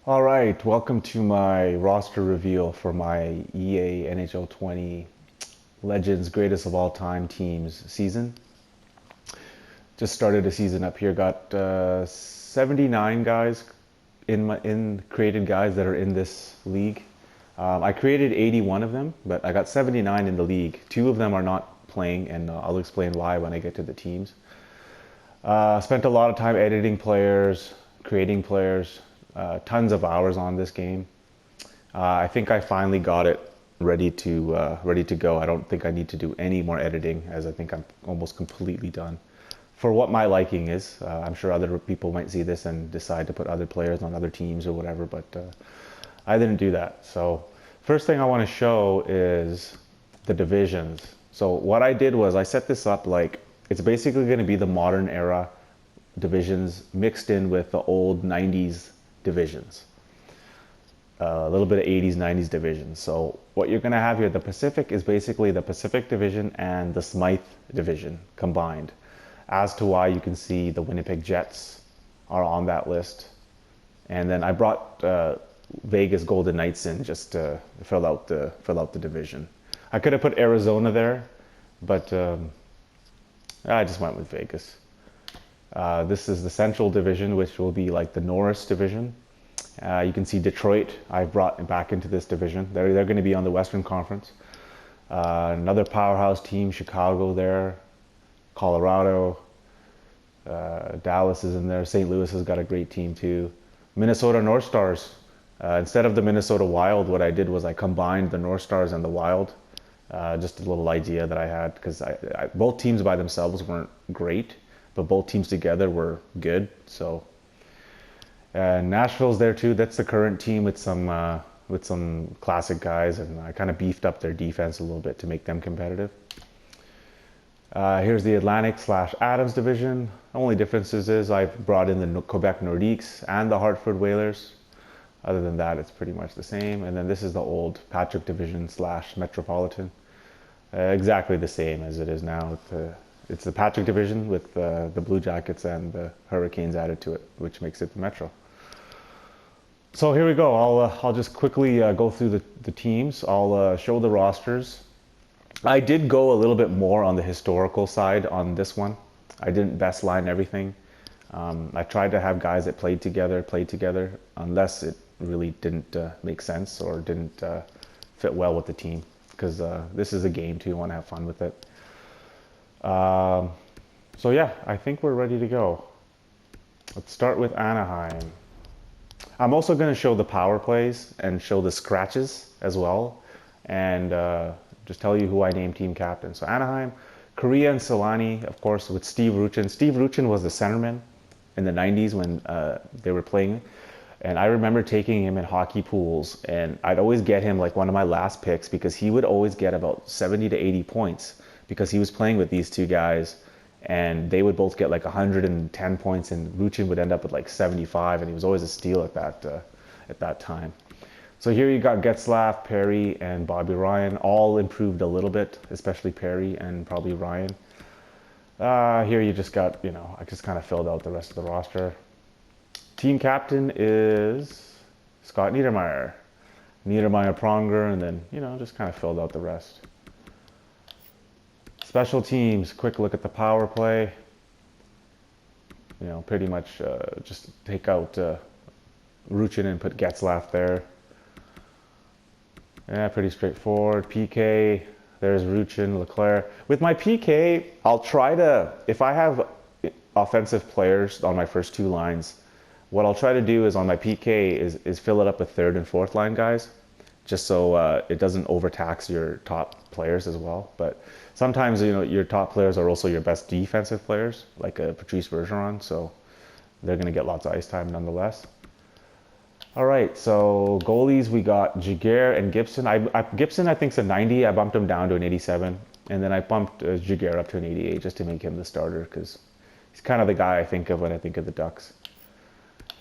All right, welcome to my roster reveal for my EA NHL20 Legends Greatest of All Time Teams season. Just started a season up here. Got 79 guys in created guys that are in this league. I created 81 of them, but I got 79 in the league. Two of them are not playing, and I'll explain why when I get to the teams. Spent a lot of time editing players, creating players, tons of hours on this game. I think I finally got it ready to go. I don't think I need to do any more editing, as I think I'm almost completely done. For what my liking is, I'm sure other people might see this and decide to put other players on other teams or whatever, but I didn't do that. So first thing I want to show is the divisions. So what I did was I set this up like it's basically going to be the modern era divisions mixed in with the old 90s divisions. A little bit of 80s, 90s divisions. So what you're going to have here, the Pacific is basically the Pacific Division and the Smythe Division combined. As to why you can see the Winnipeg Jets are on that list. And then I brought Vegas Golden Knights in just to fill out the division. I could have put Arizona there, but I just went with Vegas. This is the Central Division, which will be like the Norris Division. You can see Detroit I brought back into this division. They're going to be on the Western Conference. Another powerhouse team, Chicago there, Colorado, Dallas is in there. St. Louis has got a great team too. Minnesota North Stars. Instead of the Minnesota Wild, what I did was I combined the North Stars and the Wild. Just a little idea that I had because both teams by themselves weren't great, but both teams together were good. So Nashville's there too. That's the current team with some classic guys, and I kind of beefed up their defense a little bit to make them competitive. Here's the Atlantic / Adams division. The only differences is I've brought in the Quebec Nordiques and the Hartford Whalers. Other than that, it's pretty much the same. And then this is the old Patrick division / Metropolitan. Exactly the same as it is now. It's the Patrick division with the Blue Jackets and the Hurricanes added to it, which makes it the Metro. So here we go. I'll just quickly go through the teams. I'll show the rosters. I did go a little bit more on the historical side on this one. I didn't best line everything. I tried to have guys that played together, unless it really didn't make sense or didn't fit well with the team. Because this is a game too, you want to have fun with it. So yeah, I think we're ready to go. Let's start with Anaheim. I'm also going to show the power plays and show the scratches as well, and just tell you who I named team captain. So Anaheim, Korea and Solani, of course, with Steve Ruchin. Steve Ruchin was the centerman in the 90s when they were playing. And I remember taking him in hockey pools, and I'd always get him like one of my last picks because he would always get about 70 to 80 points because he was playing with these two guys, and they would both get like 110 points, and Ruchin would end up with like 75, and he was always a steal at that time. So here you got Getzlaf, Perry, and Bobby Ryan, all improved a little bit, especially Perry and probably Ryan. Here you just got, I just kind of filled out the rest of the roster. Team captain is Scott Niedermayer. Niedermayer, Pronger, and then, just kind of filled out the rest. Special teams, quick look at the power play. Pretty much just take out Ruchin and put Getzlaf there. Yeah, pretty straightforward. PK, there's Ruchin, Leclerc. With my PK, I'll try to, if I have offensive players on my first two lines, what I'll try to do is on my PK is fill it up with third and fourth line guys, just so it doesn't overtax your top players as well. But sometimes, your top players are also your best defensive players, like a Patrice Bergeron, so they're going to get lots of ice time nonetheless. All right, so goalies, we got Giguère and Gibson. Gibson, I think, is a 90. I bumped him down to an 87, and then I bumped Giguère up to an 88 just to make him the starter because he's kind of the guy I think of when I think of the Ducks.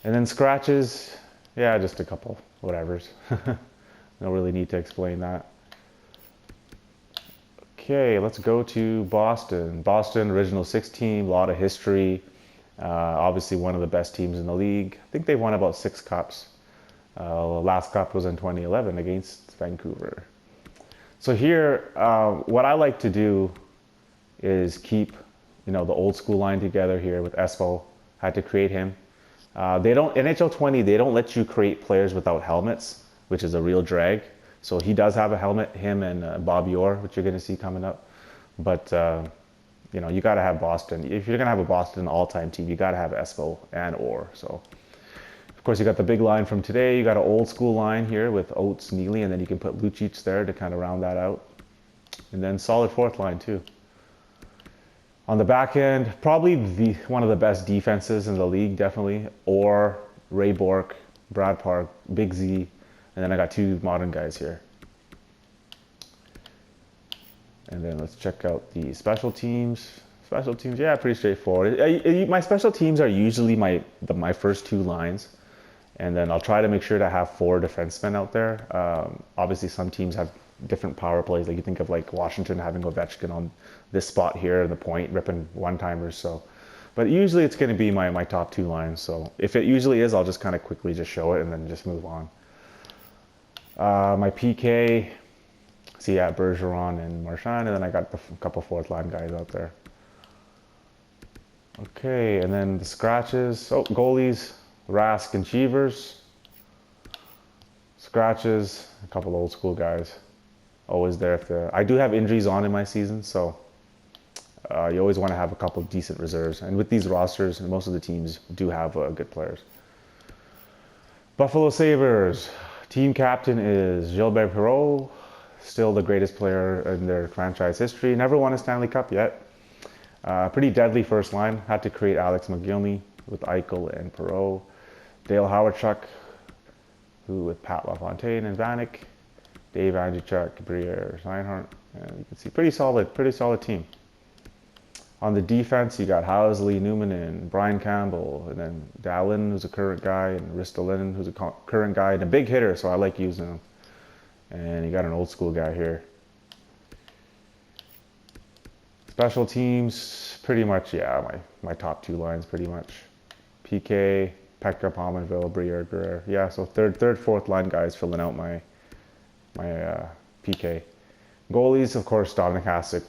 And then scratches, yeah, just a couple whatevers. No really need to explain that. Okay, let's go to Boston. Boston, original 6 team, a lot of history. Obviously one of the best teams in the league. I think they've won about 6 cups. Last cup was in 2011 against Vancouver. So here, what I like to do is keep, the old school line together here with Espo. Had to create him. They don't NHL20. They don't let you create players without helmets, which is a real drag. So he does have a helmet. Him and Bobby Orr, which you're going to see coming up. But you got to have Boston. If you're going to have a Boston all-time team, you got to have Espo and Orr. So of course you got the big line from today. You got an old school line here with Oates, Neely, and then you can put Lucic there to kind of round that out. And then solid fourth line too. On the back end, probably one of the best defenses in the league, definitely. Or Ray Bourque, Brad Park, Big Z, and then I got two modern guys here. And then let's check out the special teams. Special teams, yeah, pretty straightforward. My special teams are usually my first two lines, and then I'll try to make sure to have 4 defensemen out there. Obviously, some teams have different power plays. Like you think of like Washington having Ovechkin on this spot here in the point, ripping one-timers. So, but usually it's going to be my top 2 lines. So if it usually is, I'll just kind of quickly just show it and then just move on. My PK, see, yeah, Bergeron and Marchand, and then I got a couple fourth line guys out there. Okay, and then the scratches. Oh, goalies, Rask and Cheevers. Scratches, a couple old school guys. Always there. I do have injuries on in my season, so you always want to have a couple of decent reserves. And with these rosters, most of the teams do have good players. Buffalo Sabres. Team captain is Gilbert Perreault. Still the greatest player in their franchise history. Never won a Stanley Cup yet. Pretty deadly first line. Had to create Alex McGillney with Eichel and Perreault. Dale Hawerchuk, who with Pat LaFontaine and Vanek. Dave Andrzejczyk, Briere, Reinhardt, and you can see pretty solid team. On the defense, you got Housley, Newman, and Brian Campbell, and then Dallin, who's a current guy, and Ristolainen, who's a current guy, and a big hitter, so I like using him. And you got an old school guy here. Special teams, pretty much, yeah, my top 2 lines, pretty much. PK, Pekka, Pominville, Briere, Guerrero. Yeah, so third, fourth line guys filling out my PK. Goalies, of course, Dominic Hasek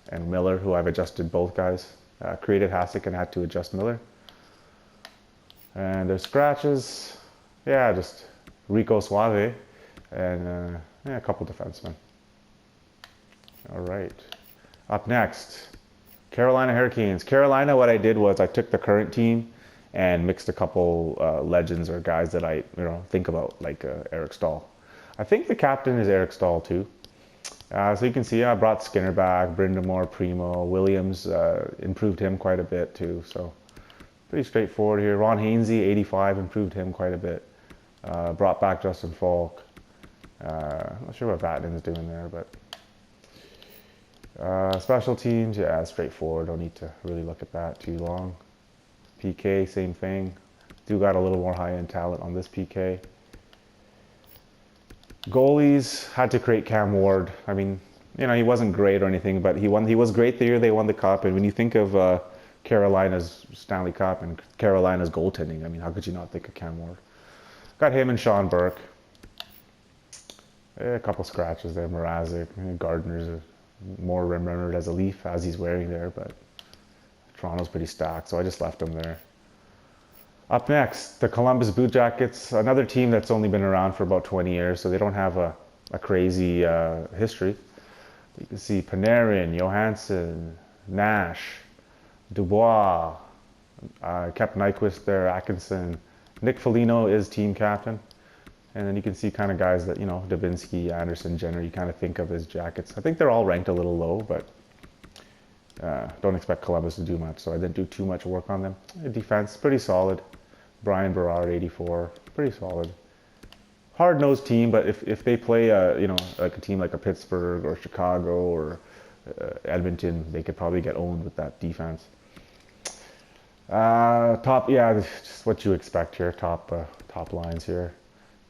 and Miller, who I've adjusted both guys. Created Hasek and had to adjust Miller. And their scratches, yeah, just Rico Suave and a couple defensemen. All right. Up next, Carolina Hurricanes. Carolina, what I did was I took the current team and mixed a couple legends or guys that I think about, like Eric Stahl. I think the captain is Eric Stahl too. So you can see I brought Skinner back, Brindamore, Primo, Williams, improved him quite a bit too. So pretty straightforward here. Ron Hainsey, 85, improved him quite a bit. Brought back Justin Falk. Not sure what Vatanen is doing there, but special teams, yeah, straightforward. Don't need to really look at that too long. PK, same thing. Do got a little more high-end talent on this PK. Goalies, had to create Cam Ward. I mean, he wasn't great or anything, but he was great the year they won the Cup. And when you think of Carolina's Stanley Cup and Carolina's goaltending, I mean, how could you not think of Cam Ward? Got him and Sean Burke. A couple scratches there. Mrazek, Gardner's more remembered as a Leaf, as he's wearing there, but Toronto's pretty stacked, so I just left him there. Up next, the Columbus Blue Jackets, another team that's only been around for about 20 years, so they don't have a crazy history. You can see Panarin, Johansson, Nash, Dubois, kept Nyquist there, Atkinson. Nick Foligno is team captain. And then you can see kind of guys that, Dubinsky, Anderson, Jenner, you kind of think of as Jackets. I think they're all ranked a little low, but don't expect Columbus to do much, so I didn't do too much work on them. Defense, pretty solid. Brian Berard, 84, pretty solid. Hard-nosed team, but if they play, like a team like a Pittsburgh or Chicago or Edmonton, they could probably get owned with that defense. Top, yeah, just what you expect here. Top lines here.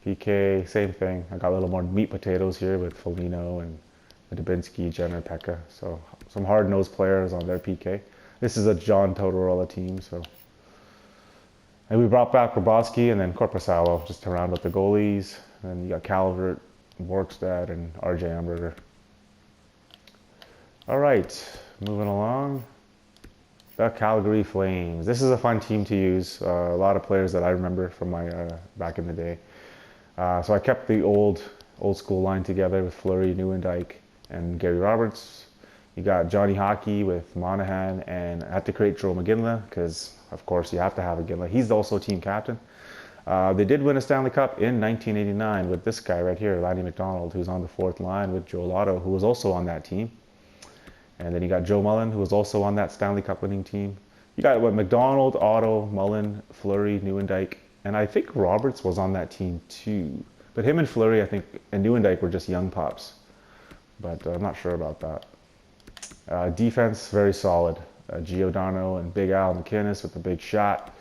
PK, same thing. I got a little more meat potatoes here with Foligno and Dubinsky, Jenner, Pekka. So some hard-nosed players on their PK. This is a John Tortorella team, so. And we brought back Grabowski and then Korpisalo just to round out the goalies. And then you got Calvert, Borkstad, and RJ Amberger. All right, moving along. The Calgary Flames. This is a fun team to use. A lot of players that I remember from my back in the day. So I kept the old school line together with Fleury, Nieuwendyk, and Gary Roberts. You got Johnny Hockey with Monahan, and I had to create Joe McGinley because, of course, you have to have a McGinley. He's also team captain. They did win a Stanley Cup in 1989 with this guy right here, Lanny McDonald, who's on the fourth line with Joe Lotto, who was also on that team. And then you got Joe Mullen, who was also on that Stanley Cup winning team. You got McDonald, Otto, Mullen, Fleury, Nieuwendyk, and I think Roberts was on that team too. But him and Fleury, I think, and Nieuwendyk were just young pups. But I'm not sure about that. Defense, very solid. Giordano and Big Al McInnes with the big shot.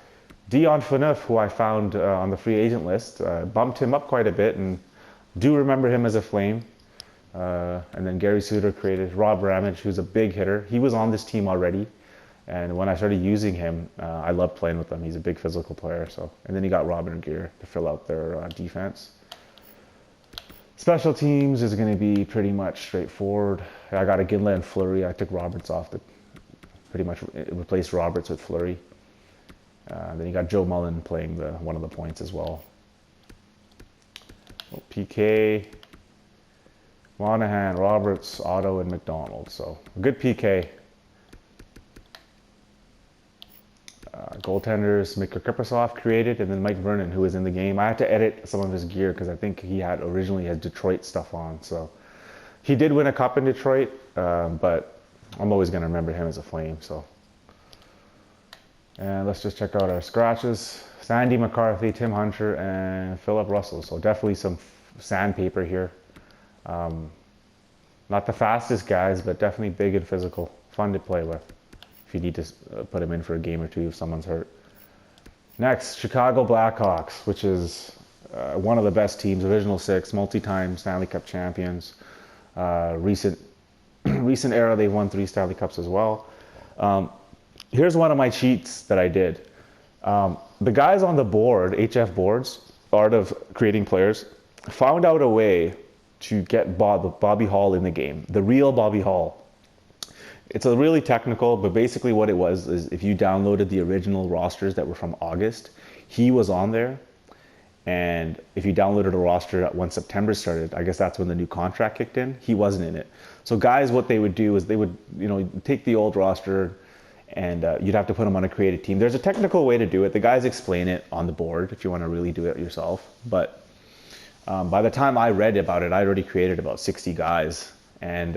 Dion Phaneuf, who I found on the free agent list, bumped him up quite a bit, and do remember him as a Flame. And then Gary Suter created Rob Ramage, who's a big hitter. He was on this team already, and when I started using him, I loved playing with him. He's a big physical player. So, and then you got Robin Gear to fill out their defense. Special teams is going to be pretty much straightforward. I got a Ginla and Fleury. I took Roberts off to pretty much replace Roberts with Fleury. Then you got Joe Mullen playing one of the points as well. So PK. Monahan, Roberts, Otto, and McDonald. So a good PK. Goaltenders, Mikko Kriposov created, and then Mike Vernon, who was in the game. I had to edit some of his gear because I think he had originally his Detroit stuff on. So he did win a cup in Detroit, but I'm always going to remember him as a Flame. So, and let's just check out our scratches. Sandy McCarthy, Tim Hunter, and Philip Russell. So definitely some sandpaper here. Not the fastest guys, but definitely big and physical. Fun to play with if you need to put them in for a game or two if someone's hurt. Next, Chicago Blackhawks, which is one of the best teams, Original Six, multi-time Stanley Cup champions. Recent era, they won 3 Stanley Cups as well. Here's one of my cheats that I did. The guys on the board, HF boards, Art of Creating Players, found out a way to get Bobby Hall in the game, the real Bobby Hall. It's a really technical, but basically what it was is if you downloaded the original rosters that were from August, he was on there. And if you downloaded a roster when September started, I guess that's when the new contract kicked in, he wasn't in it. So guys, what they would do is they would, take the old roster and you'd have to put them on a created team. There's a technical way to do it. The guys explain it on the board if you want to really do it yourself. But by the time I read about it, I already created about 60 guys. And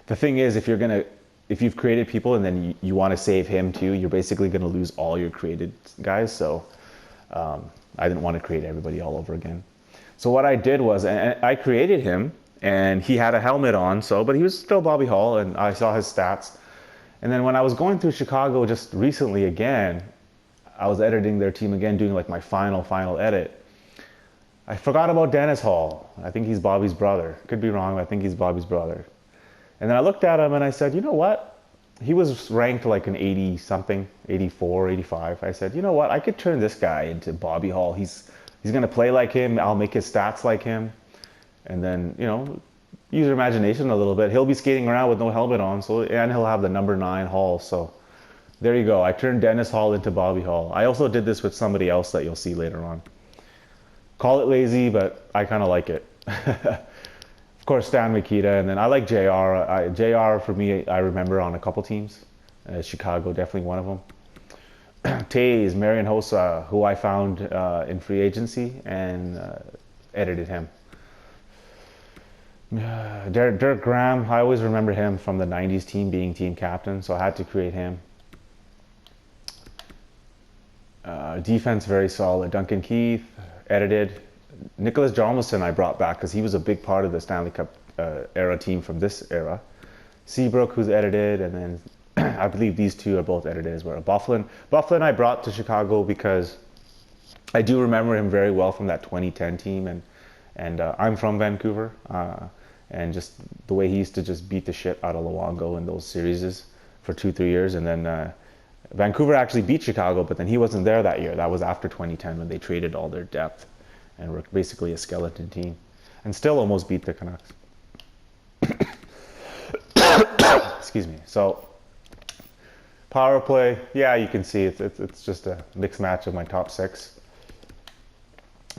the thing is, if you've created people and then you want to save him too, you're basically going to lose all your created guys. So I didn't want to create everybody all over again. So what I did was, I created him, and he had a helmet on, but he was still Bobby Hall, and I saw his stats. And then when I was going through Chicago just recently again, I was editing their team again, doing like my final edit. I forgot about Dennis Hall. I think he's Bobby's brother. Could be wrong, but I think he's Bobby's brother. And then I looked at him and I said, you know what? He was ranked like an 80 something, 84, 85. I said, you know what? I could turn this guy into Bobby Hall. He's going to play like him. I'll make his stats like him. And then, use your imagination a little bit. He'll be skating around with no helmet on, and he'll have the number 9 Hall. So there you go. I turned Dennis Hall into Bobby Hall. I also did this with somebody else that you'll see later on. Call it lazy, but I kind of like it. Of course, Stan Mikita, and then I like JR. JR, for me, I remember on a couple teams. Chicago, definitely one of them. Taze, Marian Hossa, who I found in free agency and edited him. Dirk Graham, I always remember him from the 90s team being team captain, so I had to create him. Defense, very solid. Duncan Keith, edited. Nicholas Jalmerson I brought back because he was a big part of the Stanley Cup era team from this era. Seabrook, who's edited, and then I believe these two are both edited as well. Bufflin I brought to Chicago because I do remember him very well from that 2010 team, and I'm from Vancouver, and just the way he used to just beat the shit out of Luongo in those series for 2-3 years, and then Vancouver actually beat Chicago, but then he wasn't there that year. That was after 2010 when they traded all their depth and were basically a skeleton team, and still almost beat the Canucks. Excuse me. So power play, yeah, you can see it's just a mixed match of my top six.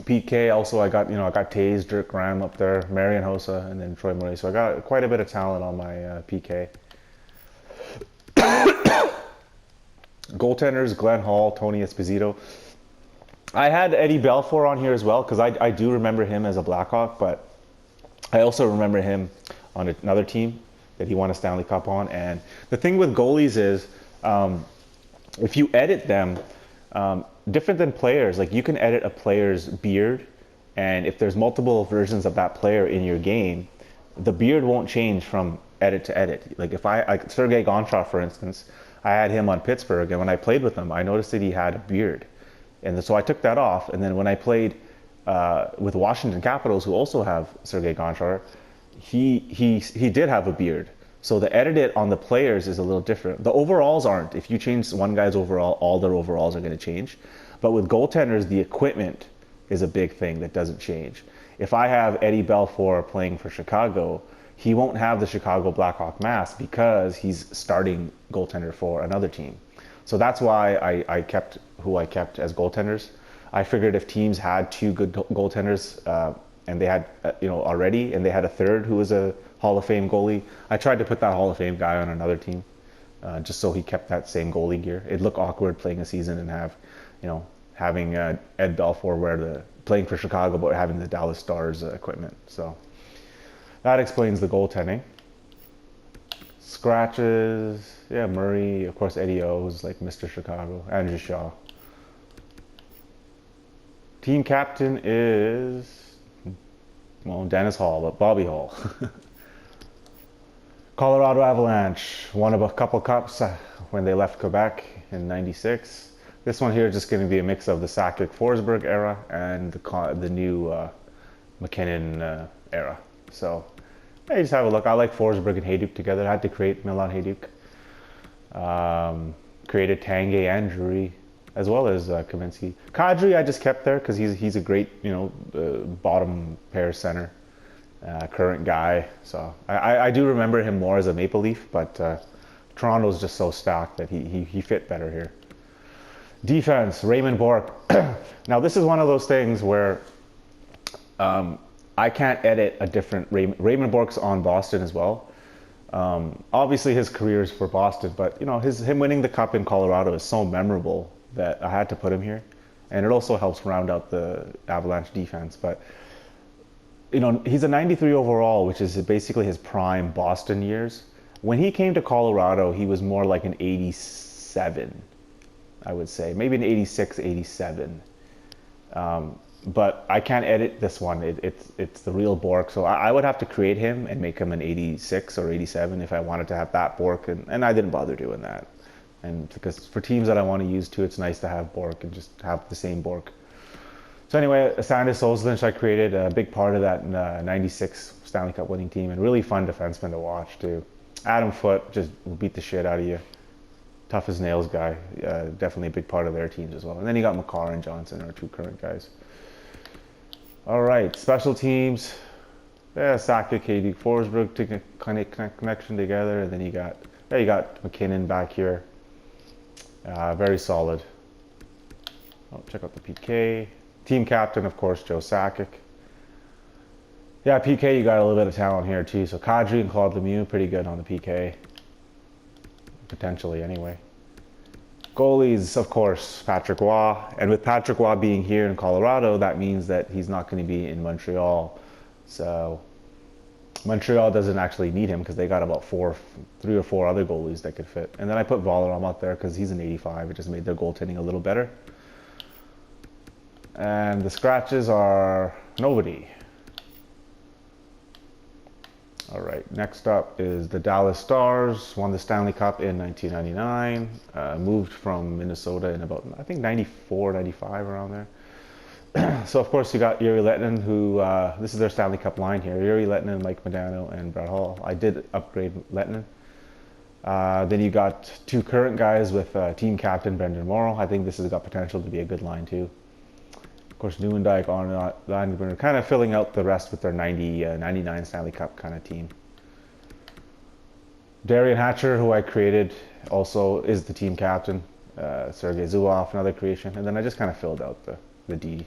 PK also, I got Taze, Dirk Graham up there, Marian Hossa, and then Troy Murray. So I got quite a bit of talent on my PK. Goaltenders, Glenn Hall, Tony Esposito. I had Eddie Belfour on here as well because I do remember him as a Blackhawk, but I also remember him on another team that he won a Stanley Cup on. And the thing with goalies is if you edit them, different than players, like you can edit a player's beard, and if there's multiple versions of that player in your game, the beard won't change from edit to edit. Like like Sergei Gonchar, for instance, I had him on Pittsburgh, and when I played with him, I noticed that he had a beard. And so I took that off, and then when I played with Washington Capitals, who also have Sergei Gonchar, he did have a beard. So the edit on the players is a little different. The overalls aren't. If you change one guy's overall, all their overalls are going to change. But with goaltenders, the equipment is a big thing that doesn't change. If I have Eddie Belfour playing for Chicago, he won't have the Chicago Blackhawk mask because he's starting goaltender for another team. So that's why I kept who I kept as goaltenders. I figured if teams had two good goaltenders and they had already, and they had a third who was a Hall of Fame goalie, I tried to put that Hall of Fame guy on another team just so he kept that same goalie gear. It'd look awkward playing a season and having Ed Belfour playing for Chicago but having the Dallas Stars equipment. So that explains the goaltending. Scratches, yeah, Murray, of course Eddie O's like Mr. Chicago, Andrew Shaw. Team captain is, well, Dennis Hall, but Bobby Hall. Colorado Avalanche won a couple cups when they left Quebec in '96. This one here is just going to be a mix of the Sakic-Forsberg era and the new McKinnon era. So hey, just have a look. I like Forsberg and Hayduk together. I had to create Milan Hayduk. Created Tanguay and Drury, as well as Kaminski. Kadri I just kept there because he's a great bottom pair center, current guy. So I do remember him more as a Maple Leaf, but Toronto's just so stacked that he fit better here. Defense, Raymond Bourque. Now this is one of those things where I can't edit a different Raymond Bourque's on Boston as well. Obviously his career is for Boston, but him winning the cup in Colorado is so memorable that I had to put him here, and it also helps round out the Avalanche defense. But he's a 93 overall, which is basically his prime Boston years. When he came to Colorado, he was more like an 87, I would say, maybe an 86, 87. But I can't edit this one. It's the real Bourque, so I would have to create him and make him an 86 or 87 if I wanted to have that Bourque, and I didn't bother doing that. And because for teams that I want to use too, it's nice to have Bourque and just have the same Bourque. So anyway, Sandis Oslunch I created, a big part of that 96 Stanley Cup winning team, and really fun defenseman to watch too. Adam Foote just will beat the shit out of you. Tough as nails guy, definitely a big part of their teams as well. And then you got Makar and Johnson, our two current guys. All right, special teams. Yeah, Sakic, Hayduk, Forsberg to kind of connection together, and then you got McKinnon back here. Very solid. Oh, check out the PK. Team captain, of course, Joe Sakic. Yeah, PK, you got a little bit of talent here too. So Kadri and Claude Lemieux, pretty good on the PK. Potentially, anyway. Goalies, of course, Patrick Roy. And with Patrick Roy being here in Colorado, that means that he's not going to be in Montreal. So Montreal doesn't actually need him because they got about 3 or 4 other goalies that could fit. And then I put Volarom out there because he's an 85. It just made their goaltending a little better. And the scratches are nobody. All right, next up is the Dallas Stars. Won the Stanley Cup in 1999. Moved from Minnesota in about, I think, 94, 95, around there. So, of course, you got Yuri Lettinen, who, this is their Stanley Cup line here. Yuri Lettinen, Mike Modano, and Brett Hall. I did upgrade Lettinen. Then you got two current guys with team captain Brendan Morrow. I think this has got potential to be a good line too. Of course, Newendijk on line, we're kind of filling out the rest with their 99 Stanley Cup kind of team. Darian Hatcher, who I created, also is the team captain. Sergei Zubov, another creation. And then I just kind of filled out the D.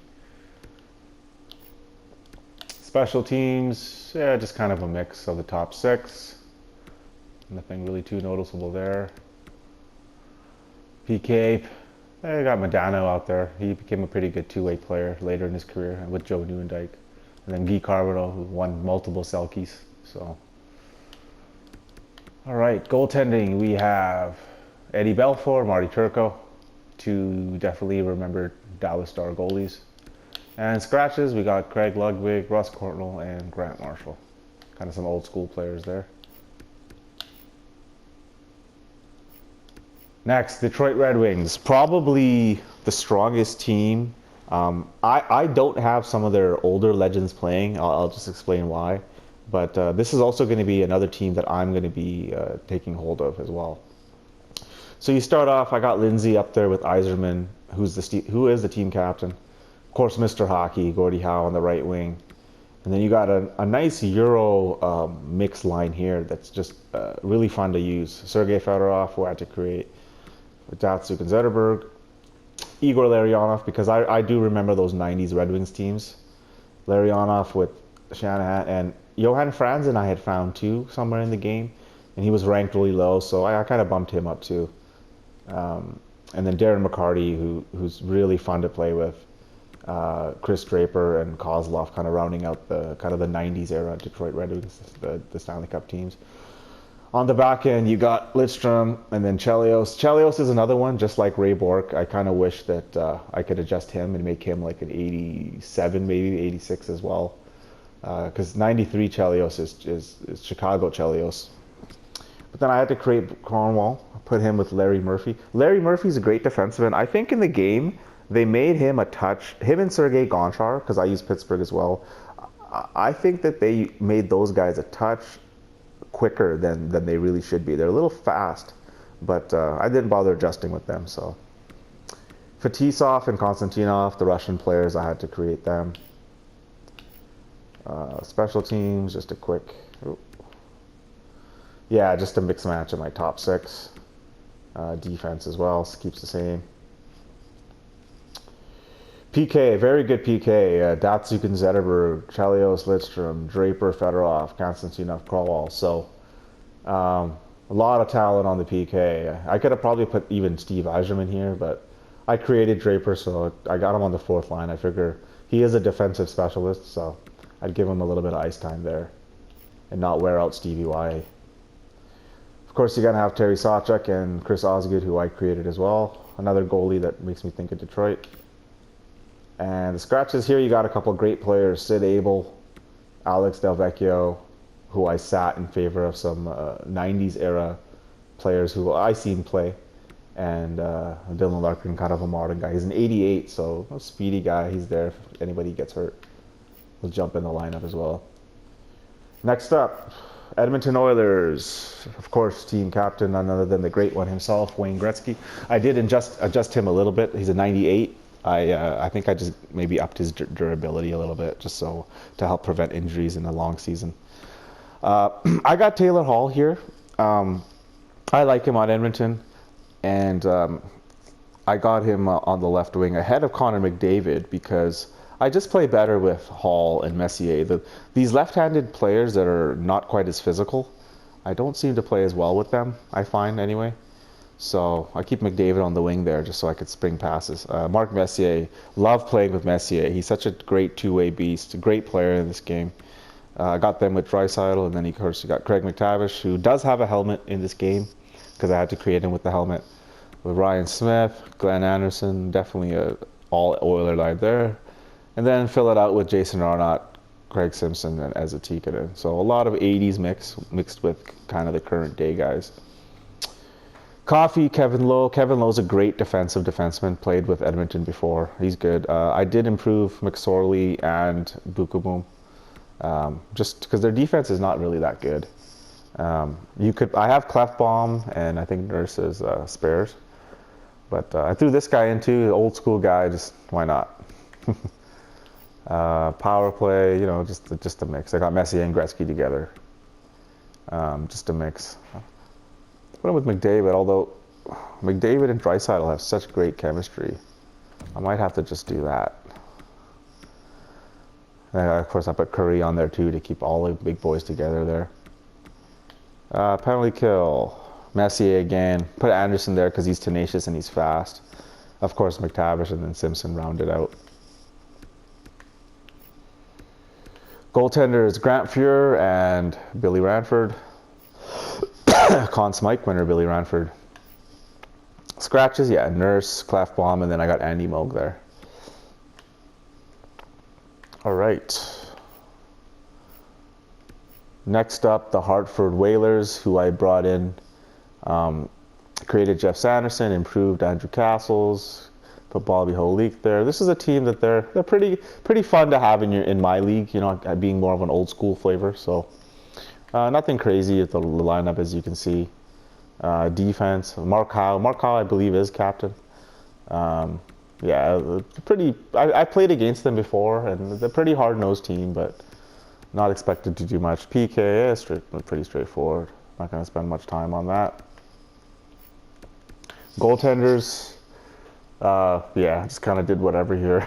Special teams, yeah, just kind of a mix of the top 6. Nothing really too noticeable there. PK, I got Modano out there. He became a pretty good two-way player later in his career with Joe Newendijk. And then Guy Carvalho, who won multiple Selkies. So, all right, goaltending, we have Eddie Belfour, Marty Turco, two definitely remembered Dallas Star goalies. And scratches, we got Craig Ludwig, Russ Courtnall, and Grant Marshall. Kind of some old school players there. Next, Detroit Red Wings, probably the strongest team. I don't have some of their older legends playing. I'll just explain why. But this is also going to be another team that I'm going to be taking hold of as well. So you start off, I got Lindsay up there with Yzerman, who is the team captain. Of course, Mr. Hockey, Gordie Howe on the right wing. And then you got a nice Euro mix line here that's just really fun to use. Sergei Fedorov, who I had to create, with Datsuk and Zetterberg. Igor Larionov, because I do remember those 90s Red Wings teams. Larionov with Shanahan, and Johan Franzen I had found too somewhere in the game, and he was ranked really low, so I kind of bumped him up too. And then Darren McCarty, who's really fun to play with. Chris Draper and Kozlov kind of rounding out the 90s era Detroit Red Wings, the Stanley Cup teams. On the back end, you got Lidstrom and then Chelios. Chelios is another one, just like Ray Bourque. I kind of wish that I could adjust him and make him like an 87, maybe 86 as well. Because 93 Chelios is Chicago Chelios. But then I had to create Cornwall, put him with Larry Murphy. Larry Murphy's a great defenseman. I think in the game, they made him a touch, him and Sergei Gonchar, because I use Pittsburgh as well. I think that they made those guys a touch quicker than they really should be. They're a little fast, but I didn't bother adjusting with them. So Fetisov and Konstantinov, the Russian players, I had to create them. Special teams, just a quick, yeah, just a mix match of my top 6. Defense as well, keeps the same. PK, very good PK. Datsuk and Zetterberg, Chelios, Lidstrom, Draper, Fedorov, Konstantinov, Krolwall. So a lot of talent on the PK. I could have probably put even Steve Yzerman here, but I created Draper, so I got him on the 4th line. I figure he is a defensive specialist, so I'd give him a little bit of ice time there and not wear out Stevie Y. Of course, you're going to have Terry Sawchuk and Chris Osgood, who I created as well. Another goalie that makes me think of Detroit. And the scratches here, you got a couple of great players. Sid Abel, Alex Del Vecchio, who I sat in favor of some 90s era players who I seen play. And Dylan Larkin, kind of a modern guy. He's an 88, so a speedy guy. He's there if anybody gets hurt. He'll jump in the lineup as well. Next up, Edmonton Oilers. Of course, team captain, none other than the great one himself, Wayne Gretzky. I did adjust him a little bit. He's a 98. I think I just maybe upped his durability a little bit just so to help prevent injuries in a long season. I got Taylor Hall here. I like him on Edmonton, and I got him on the left wing ahead of Connor McDavid because I just play better with Hall and Messier. These left-handed players that are not quite as physical, I don't seem to play as well with them, I find anyway. So I keep McDavid on the wing there just so I could spring passes. Mark Messier, love playing with Messier. He's such a great two-way beast, a great player in this game. I got them with Draisaitl, and then of course you got Craig McTavish, who does have a helmet in this game because I had to create him with the helmet. With Ryan Smith, Glenn Anderson, definitely a all Oiler line there. And then fill it out with Jason Arnott, Craig Simpson, and Eza Tikkanen. So a lot of 80s mixed with kind of the current day guys. Coffee, Kevin Lowe. Kevin Lowe's a great defensive defenseman, played with Edmonton before. He's good. I did improve McSorley and Bukaboom, just because their defense is not really that good. I have Clefbaum and I think Nurse's spares, but I threw this guy into the old school guy. Just why not? Power play, just a mix. I got Messier and Gretzky together, just a mix. Put him with McDavid, although McDavid and Draisaitl have such great chemistry. I might have to just do that. And of course, I put Curry on there too to keep all the big boys together there. Penalty kill. Messier again. Put Anderson there because he's tenacious and he's fast. Of course, McTavish and then Simpson rounded out. Goaltenders Grant Fuhr and Billy Ranford. Conn Smythe winner Billy Ranford. Scratches, yeah, Nurse, Clefbaum, and then I got Andy Moog there. All right. Next up, the Hartford Whalers, who I brought in, created Jeff Sanderson, improved Andrew Castles, put Bobby Holik there. This is a team that they're pretty fun to have in my league. Being more of an old school flavor. So nothing crazy at the lineup, as you can see. Defense, Mark Howe. Mark Howe, I believe, is captain. Yeah, I played against them before, and they're a pretty hard-nosed team, but not expected to do much. PK is pretty straightforward. Not going to spend much time on that. Goaltenders, yeah, just kind of did whatever here.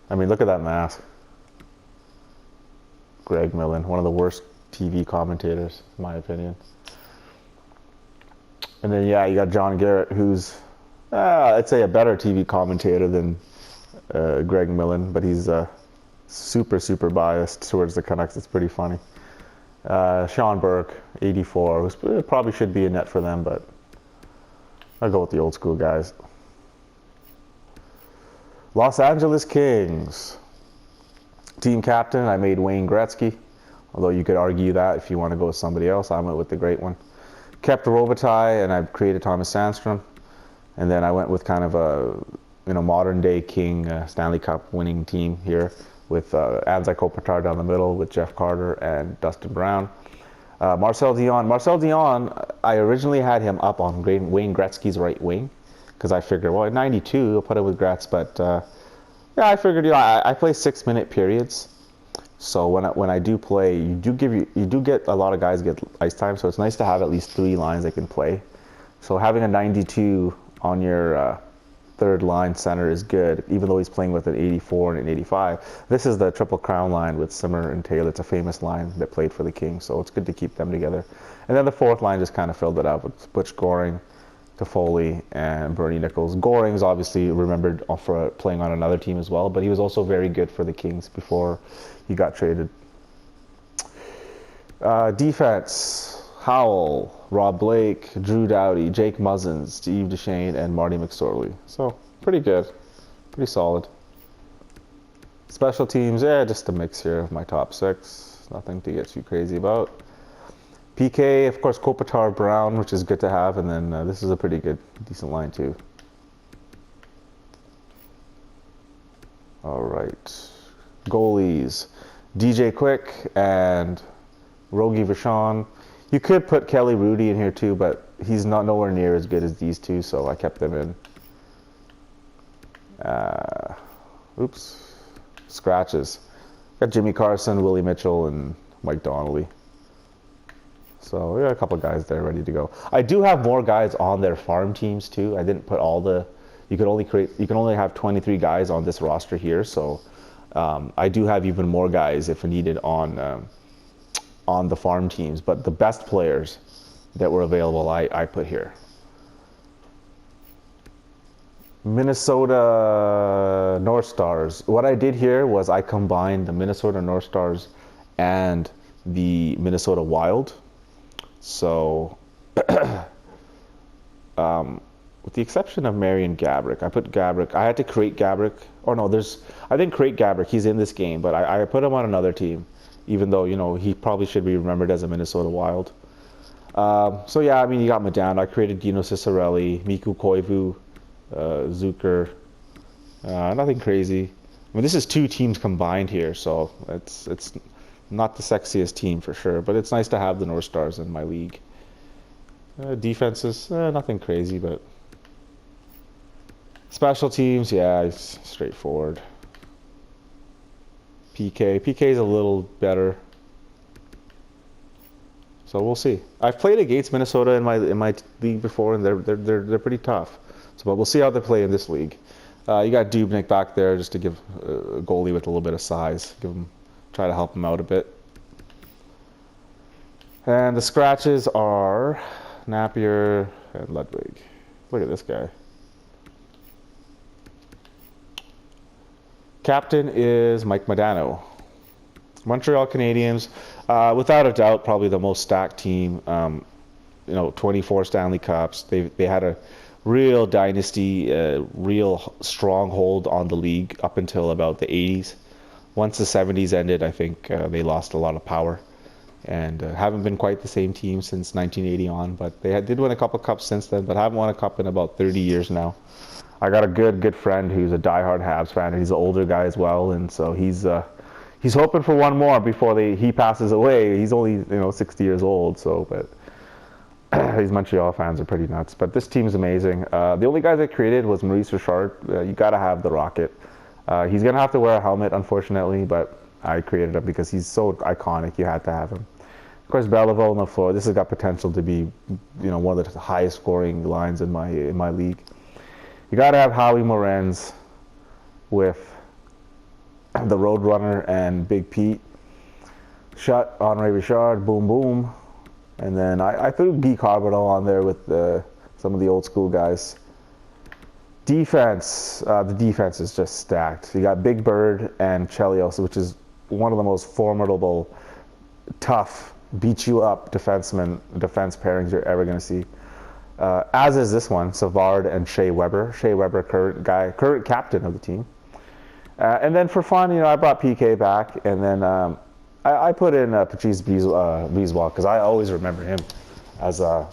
I mean, look at that mask. Greg Millen, one of the worst TV commentators, in my opinion. And then, yeah, you got John Garrett, who's, I'd say, a better TV commentator than Greg Millen, but he's super biased towards the Canucks. It's pretty funny. Sean Burke, 84, who probably should be a net for them, but I'll go with the old school guys. Los Angeles Kings. Team captain, I made Wayne Gretzky, although you could argue that if you want to go with somebody else. I went with the great one. Kept Robitaille, and I created Thomas Sandstrom. And then I went with kind of a modern day King Stanley Cup winning team here with Anze Kopitar down the middle with Jeff Carter and Dustin Brown. Marcel Dion, I originally had him up on Wayne Gretzky's right wing because I figured, well, at 92, I'll put it with Gretz. But yeah, I figured, I play 6-minute periods. So when I do play, you do get a lot of guys get ice time. So it's nice to have at least 3 lines they can play. So having a 92 on your third line center is good, even though he's playing with an 84 and an 85. This is the Triple Crown line with Simmer and Taylor. It's a famous line that played for the Kings, so it's good to keep them together. And then the fourth line just kind of filled it up with Butch Goring, Toffoli, and Bernie Nichols. Goring's obviously remembered for playing on another team as well, but he was also very good for the Kings before he got traded. Defense, Howell, Rob Blake, Drew Doughty, Jake Muzzins, Steve Duchesne, and Marty McSorley. So, pretty good. Pretty solid. Special teams, yeah, just a mix here of my top 6. Nothing to get too crazy about. PK, of course, Kopitar, Brown, which is good to have, and then this is a pretty good, decent line too. All right. Goalies, DJ Quick and Rogie Vachon. You could put Kelly Rudy in here too, but he's not nowhere near as good as these two, so I kept them in. Oops. Scratches. Got Jimmy Carson, Willie Mitchell, and Mike Donnelly. So we got a couple guys there ready to go. I do have more guys on their farm teams too. I didn't put all the. You can only have 23 guys on this roster here, so I do have even more guys if needed on the farm teams, but the best players that were available I put here. Minnesota North Stars. What I did here was I combined the Minnesota North Stars and the Minnesota Wild. So, with the exception of Marian Gaborik, I put Gaborik. I had to create Gaborik. Or no, I didn't create Gaborik. He's in this game, but I put him on another team, even though he probably should be remembered as a Minnesota Wild. So yeah, I mean, you got Medano. I created Dino Ciccarelli, Mikko Koivu, Zucker. Nothing crazy. I mean, this is 2 teams combined here, so it's Not the sexiest team for sure, but it's nice to have the North Stars in my league. Defenses, nothing crazy, but special teams, yeah, it's straightforward. PK is a little better, so we'll see. I've played against Minnesota in my league before, and they're pretty tough. So, but we'll see how they play in this league. You got Dubnyk back there just to give a goalie with a little bit of size, try to help him out a bit. And the scratches are Napier and Ludwig. Look at this guy. Captain is Mike Modano. Montreal Canadiens, without a doubt, probably the most stacked team. 24 Stanley Cups. They had a real dynasty, real stronghold on the league up until about the 80s. Once the 70s ended, I think they lost a lot of power and haven't been quite the same team since 1980 on. But they did win a couple cups since then, but haven't won a cup in about 30 years now. I got a good friend who's a diehard Habs fan. He's an older guy as well, and so he's hoping for one more before he passes away. He's only 60 years old, so but. These Montreal fans are pretty nuts, but this team's amazing. The only guy that created was Maurice Richard. You got to have the Rocket. He's going to have to wear a helmet, unfortunately, but I created him because he's so iconic. You had to have him. Of course, Beliveau on the floor. This has got potential to be, one of the highest scoring lines in my league. You got to have Howie Morenz with the Roadrunner and Big Pete. Shut Henri Richard, boom boom. And then I threw Guy Carbonneau on there with some of the old school guys. Defense, the defense is just stacked. You got Big Bird and Chelios, which is one of the most formidable, tough, beat you up defense pairings you're ever going to see. As is this one, Savard and Shea Weber. Shea Weber, current captain of the team. And then for fun, I brought PK back, and then I put in Patrice Brisebois because I always remember him as a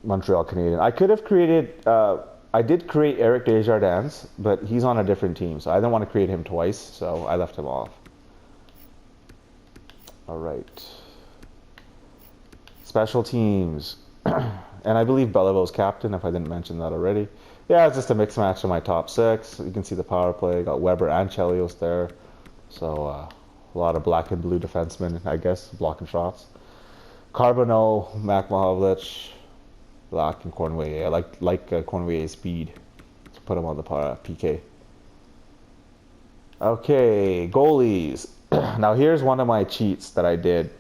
Montreal Canadian. I could have created. I did create Eric Desjardins, but he's on a different team, so I didn't want to create him twice, so I left him off. All right. Special teams. And I believe Beliveau's captain, if I didn't mention that already. Yeah, it's just a mix match of my top six. You can see the power play. Got Weber and Chelios there. So a lot of black and blue defensemen, I guess, blocking shots. Carbonneau, Makhmovich, Black, and Cornway. I like Cornway's speed to put him on the PK. Okay, goalies. Now here's one of my cheats that I did.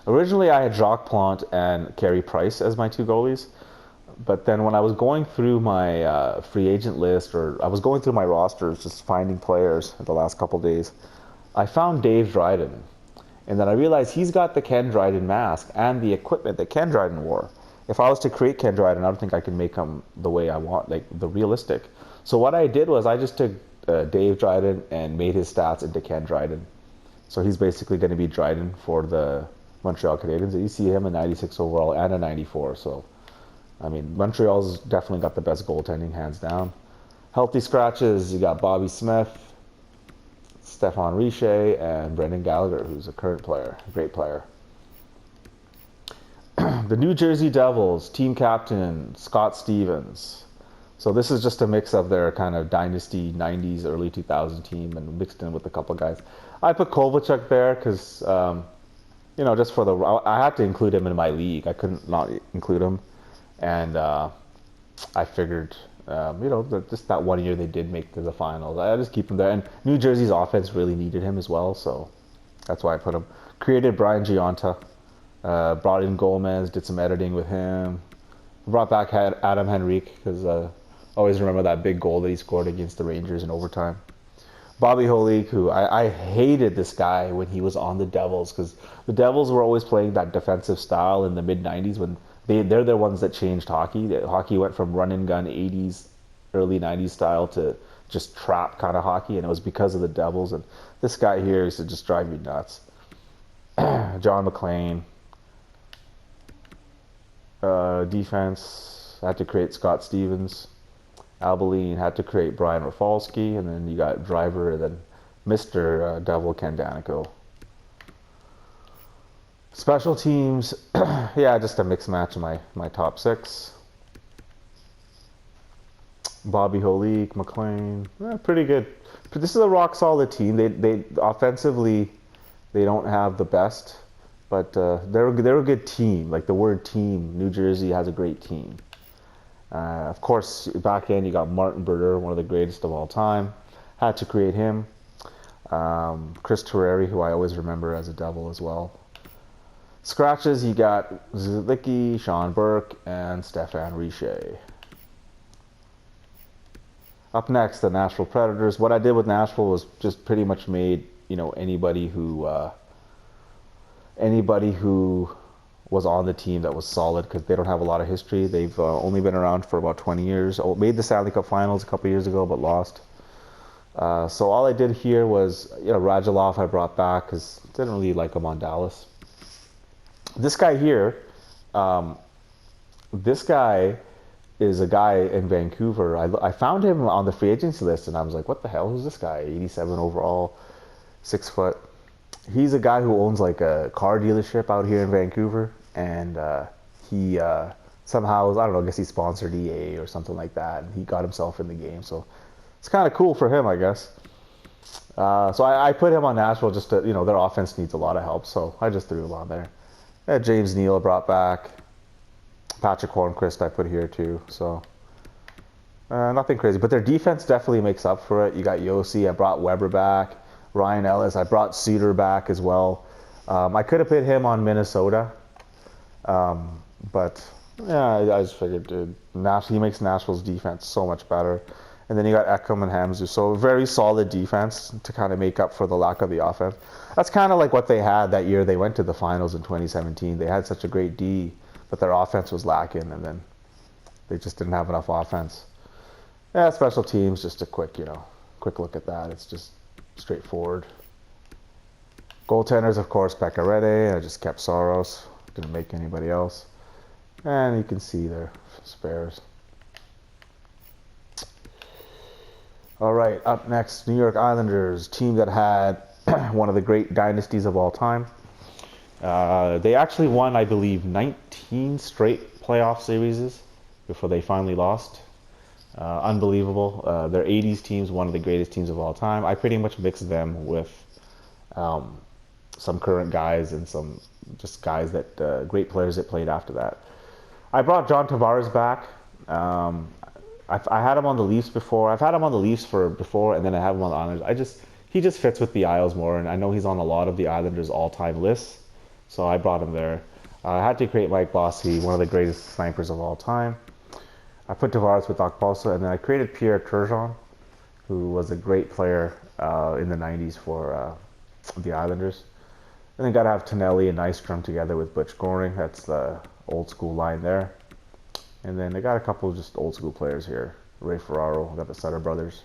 Originally, I had Jacques Plante and Carey Price as my two goalies. But then when I was going through my free agent list, or I was going through my rosters, just finding players the last couple days, I found Dave Dryden. And then I realized he's got the Ken Dryden mask and the equipment that Ken Dryden wore. If I was to create Ken Dryden, I don't think I can make him the way I want, like the realistic. So what I did was I just took Dave Dryden and made his stats into Ken Dryden. So he's basically going to be Dryden for the Montreal Canadiens. You see him a 96 overall and a 94. So, I mean, Montreal's definitely got the best goaltending, hands down. Healthy scratches, you got Bobby Smith, Stéphane Richer, and Brendan Gallagher, who's a current player, a great player. The New Jersey Devils, team captain, Scott Stevens. So this is just a mix of their kind of dynasty 90s, early 2000 team and mixed in with a couple guys. I put Kovalchuk there because, just for I had to include him in my league. I couldn't not include him. And I figured, just that 1 year they did make to the finals. I just keep him there. And New Jersey's offense really needed him as well, so that's why I put him. Created Brian Gionta. Brought in Gomez, did some editing with him. Brought back Adam Henrique, because I always remember that big goal that he scored against the Rangers in overtime. Bobby Holik, who I hated this guy when he was on the Devils, because the Devils were always playing that defensive style in the mid-90s when they're the ones that changed hockey. Hockey went from run-and-gun 80s, early 90s style to just trap kind of hockey, and it was because of the Devils. And this guy here used to just drive me nuts. John McClain. Defense, I had to create Scott Stevens. Abilene had to create Brian Rafalski, and then you got Driver, and then Mr. Devil Ken Danico. Special teams, yeah, just a mixed match of my top 6. Bobby Holik, McLean, pretty good. But this is a rock solid team. They offensively, they don't have the best, but they're a good team. Like the word team, New Jersey has a great team. Of course, back end you got Martin Brodeur, one of the greatest of all time. Had to create him. Chris Terreri, who I always remember as a Devil as well. Scratches, you got Zlicki, Sean Burke, and Stefan Richer. Up next, the Nashville Predators. What I did with Nashville was just pretty much made, anybody who was on the team that was solid, because they don't have a lot of history. They've only been around for about 20 years. Made the Stanley Cup Finals a couple years ago, but lost. So all I did here was, Radulov I brought back because I didn't really like him on Dallas. This guy here, this guy is a guy in Vancouver. I found him on the free agency list, and I was like, what the hell? Who's this guy? 87 overall, 6 foot. He's a guy who owns like a car dealership out here in Vancouver, and he somehow, I don't know, I guess he sponsored EA or something like that, and he got himself in the game. So it's kind of cool for him, I guess. So I put him on Nashville just to, their offense needs a lot of help, so I just threw him on there. James Neal brought back. Patrick Hornquist I put here too, so nothing crazy. But their defense definitely makes up for it. You got Yossi, I brought Weber back. Ryan Ellis, I brought Suter back as well. I could have put him on Minnesota, but yeah, I just figured, dude, he makes Nashville's defense so much better. And then you got Ekholm and Hamzu, so very solid defense to kind of make up for the lack of the offense. That's kind of like what they had that year they went to the finals in 2017. They had such a great D, but their offense was lacking, and then they just didn't have enough offense. Yeah, special teams, just a quick look at that. It's just straightforward. Goaltenders, of course, Pecorette. I just kept Soros. Didn't make anybody else. And you can see their spares. All right, up next, New York Islanders, team that had one of the great dynasties of all time. They actually won, I believe, 19 straight playoff series before they finally lost. Unbelievable. Their 80s team's one of the greatest teams of all time. I pretty much mixed them with some current guys and some just guys that great players that played after that. I brought John Tavares back. I had him on the Leafs before. I've had him on the Leafs before, and then I have him on the Islanders. He just fits with the Isles more, and I know he's on a lot of the Islanders' all-time lists, so I brought him there. I had to create Mike Bossy, one of the greatest snipers of all time. I put Tavares with Okposo, and then I created Pierre Turgeon, who was a great player in the 90s for the Islanders. And then got to have Tonelli and Nystrom together with Butch Goring. That's the old school line there. And then they got a couple of just old school players here. Ray Ferraro, got the Sutter brothers.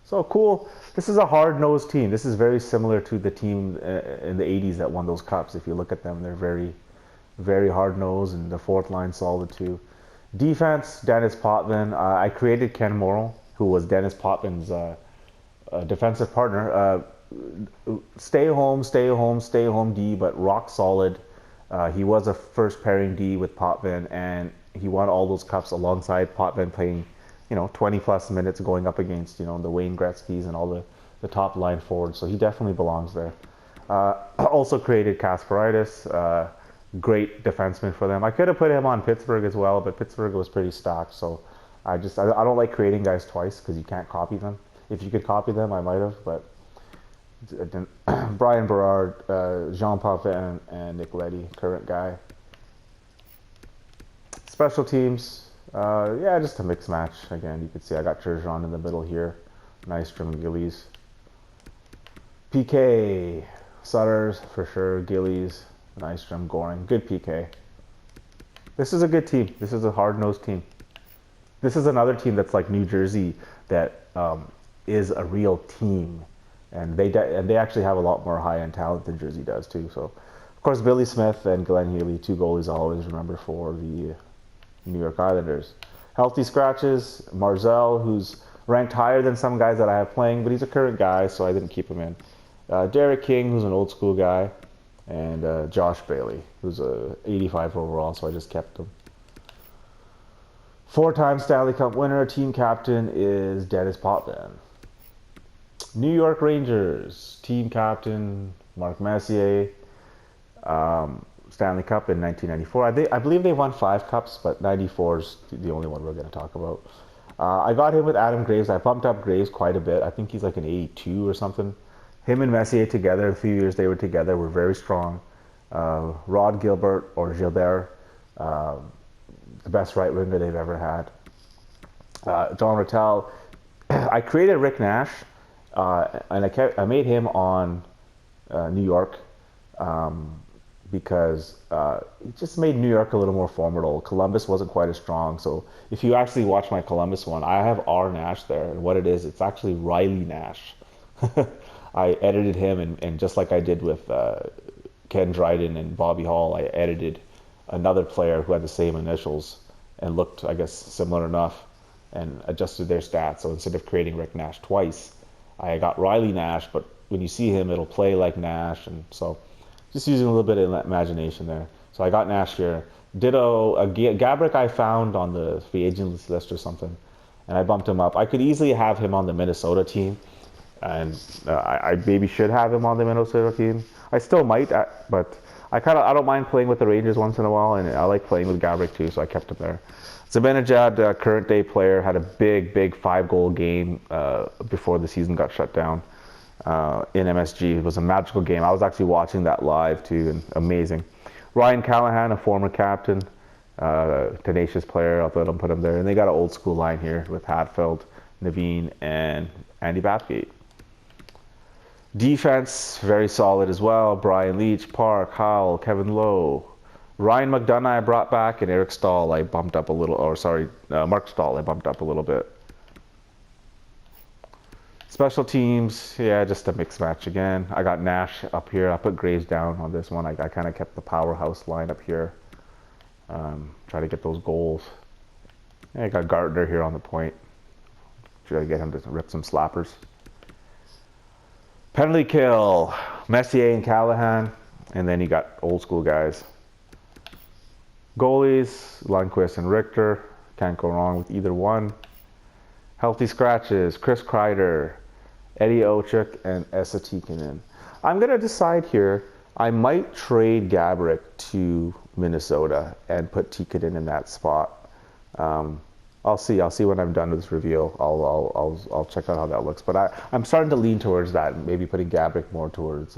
So cool. This is a hard-nosed team. This is very similar to the team in the 80s that won those cups. If you look at them, they're very, very hard-nosed, and the fourth line solid too. Defense, Dennis Potvin. I created Ken Morrill, who was Dennis Potvin's defensive partner. Stay home D, but rock solid. He was a first pairing D with Potvin, and he won all those cups alongside Potvin, playing 20 plus minutes, going up against the Wayne Gretzky's and all the top line forwards. So he definitely belongs there. Also created Kasparaitis, great defenseman for them. I could have put him on Pittsburgh as well, but Pittsburgh was pretty stacked. So I don't like creating guys twice because you can't copy them. If you could copy them, I might have, but I didn't. Brian Berard, Jean Pauvin, and Nick Leddy, current guy. Special teams, yeah, just a mixed match. Again, you can see I got Turgeon in the middle here. Nystrom and Gillies. PK, Sutters for sure, Gillies, Nystrom, Goring. Good PK. This is a good team. This is a hard-nosed team. This is another team that's like New Jersey that is a real team. And they actually have a lot more high-end talent than Jersey does too. So, of course, Billy Smith and Glenn Healy, two goalies I always remember for the New York Islanders. Healthy scratches, Marzell, who's ranked higher than some guys that I have playing, but he's a current guy, so I didn't keep him in. Derek King, who's an old school guy, and Josh Bailey, who's a 85 overall, so I just kept him. 4-time Stanley Cup winner, team captain is Dennis Potvin. New York Rangers, team captain Mark Messier. Stanley Cup in 1994. I believe they won 5 cups, but 94 is the only one we're going to talk about. I got him with Adam Graves. I bumped up Graves quite a bit. I think he's like an 82 or something. Him and Messier together, a few years they were together, were very strong. Rod Gilbert, or Gilbert, the best right winger they've ever had. John Rattel. I created Rick Nash, and I made him on New York. Because it just made New York a little more formidable. Columbus wasn't quite as strong. So if you actually watch my Columbus one, I have R. Nash there. And what it is, it's actually Riley Nash. I edited him, and just like I did with Ken Dryden and Bobby Hall, I edited another player who had the same initials and looked, I guess, similar enough, and adjusted their stats. So instead of creating Rick Nash twice, I got Riley Nash, but when you see him, it'll play like Nash. And so just using a little bit of imagination there. So I got Nash here. Ditto, Gabrick I found on the free agent list or something, and I bumped him up. I could easily have him on the Minnesota team, and I maybe should have him on the Minnesota team. I still might, but I don't mind playing with the Rangers once in a while, and I like playing with Gabrick too, so I kept him there. Zibanejad, current day player, had a big 5-goal game before the season got shut down. In MSG. It was a magical game. I was actually watching that live too, and amazing. Ryan Callahan, a former captain, tenacious player. I'll let them put him there. And they got an old school line here with Hatfield, Naveen, and Andy Bathgate. Defense, very solid as well. Brian Leach, Park, Howell, Kevin Lowe. Ryan McDonough I brought back, and Eric Stahl I bumped up a little, Mark Stahl I bumped up a little bit. Special teams, yeah, just a mixed match again. I got Nash up here. I put Graves down on this one. I kind of kept the powerhouse line up here. Try to get those goals. Yeah, I got Gardner here on the point. Try to get him to rip some slappers. Penalty kill, Messier and Callahan. And then you got old school guys. Goalies, Lundqvist and Richter. Can't go wrong with either one. Healthy scratches, Chris Kreider, Eddie Ochuk, and Esa Tikkanen. I'm going to decide here, I might trade Gabrick to Minnesota and put Tikkanen in that spot. I'll see when I'm done with this review. I'll check out how that looks. But I'm starting to lean towards that, maybe putting Gabrick more towards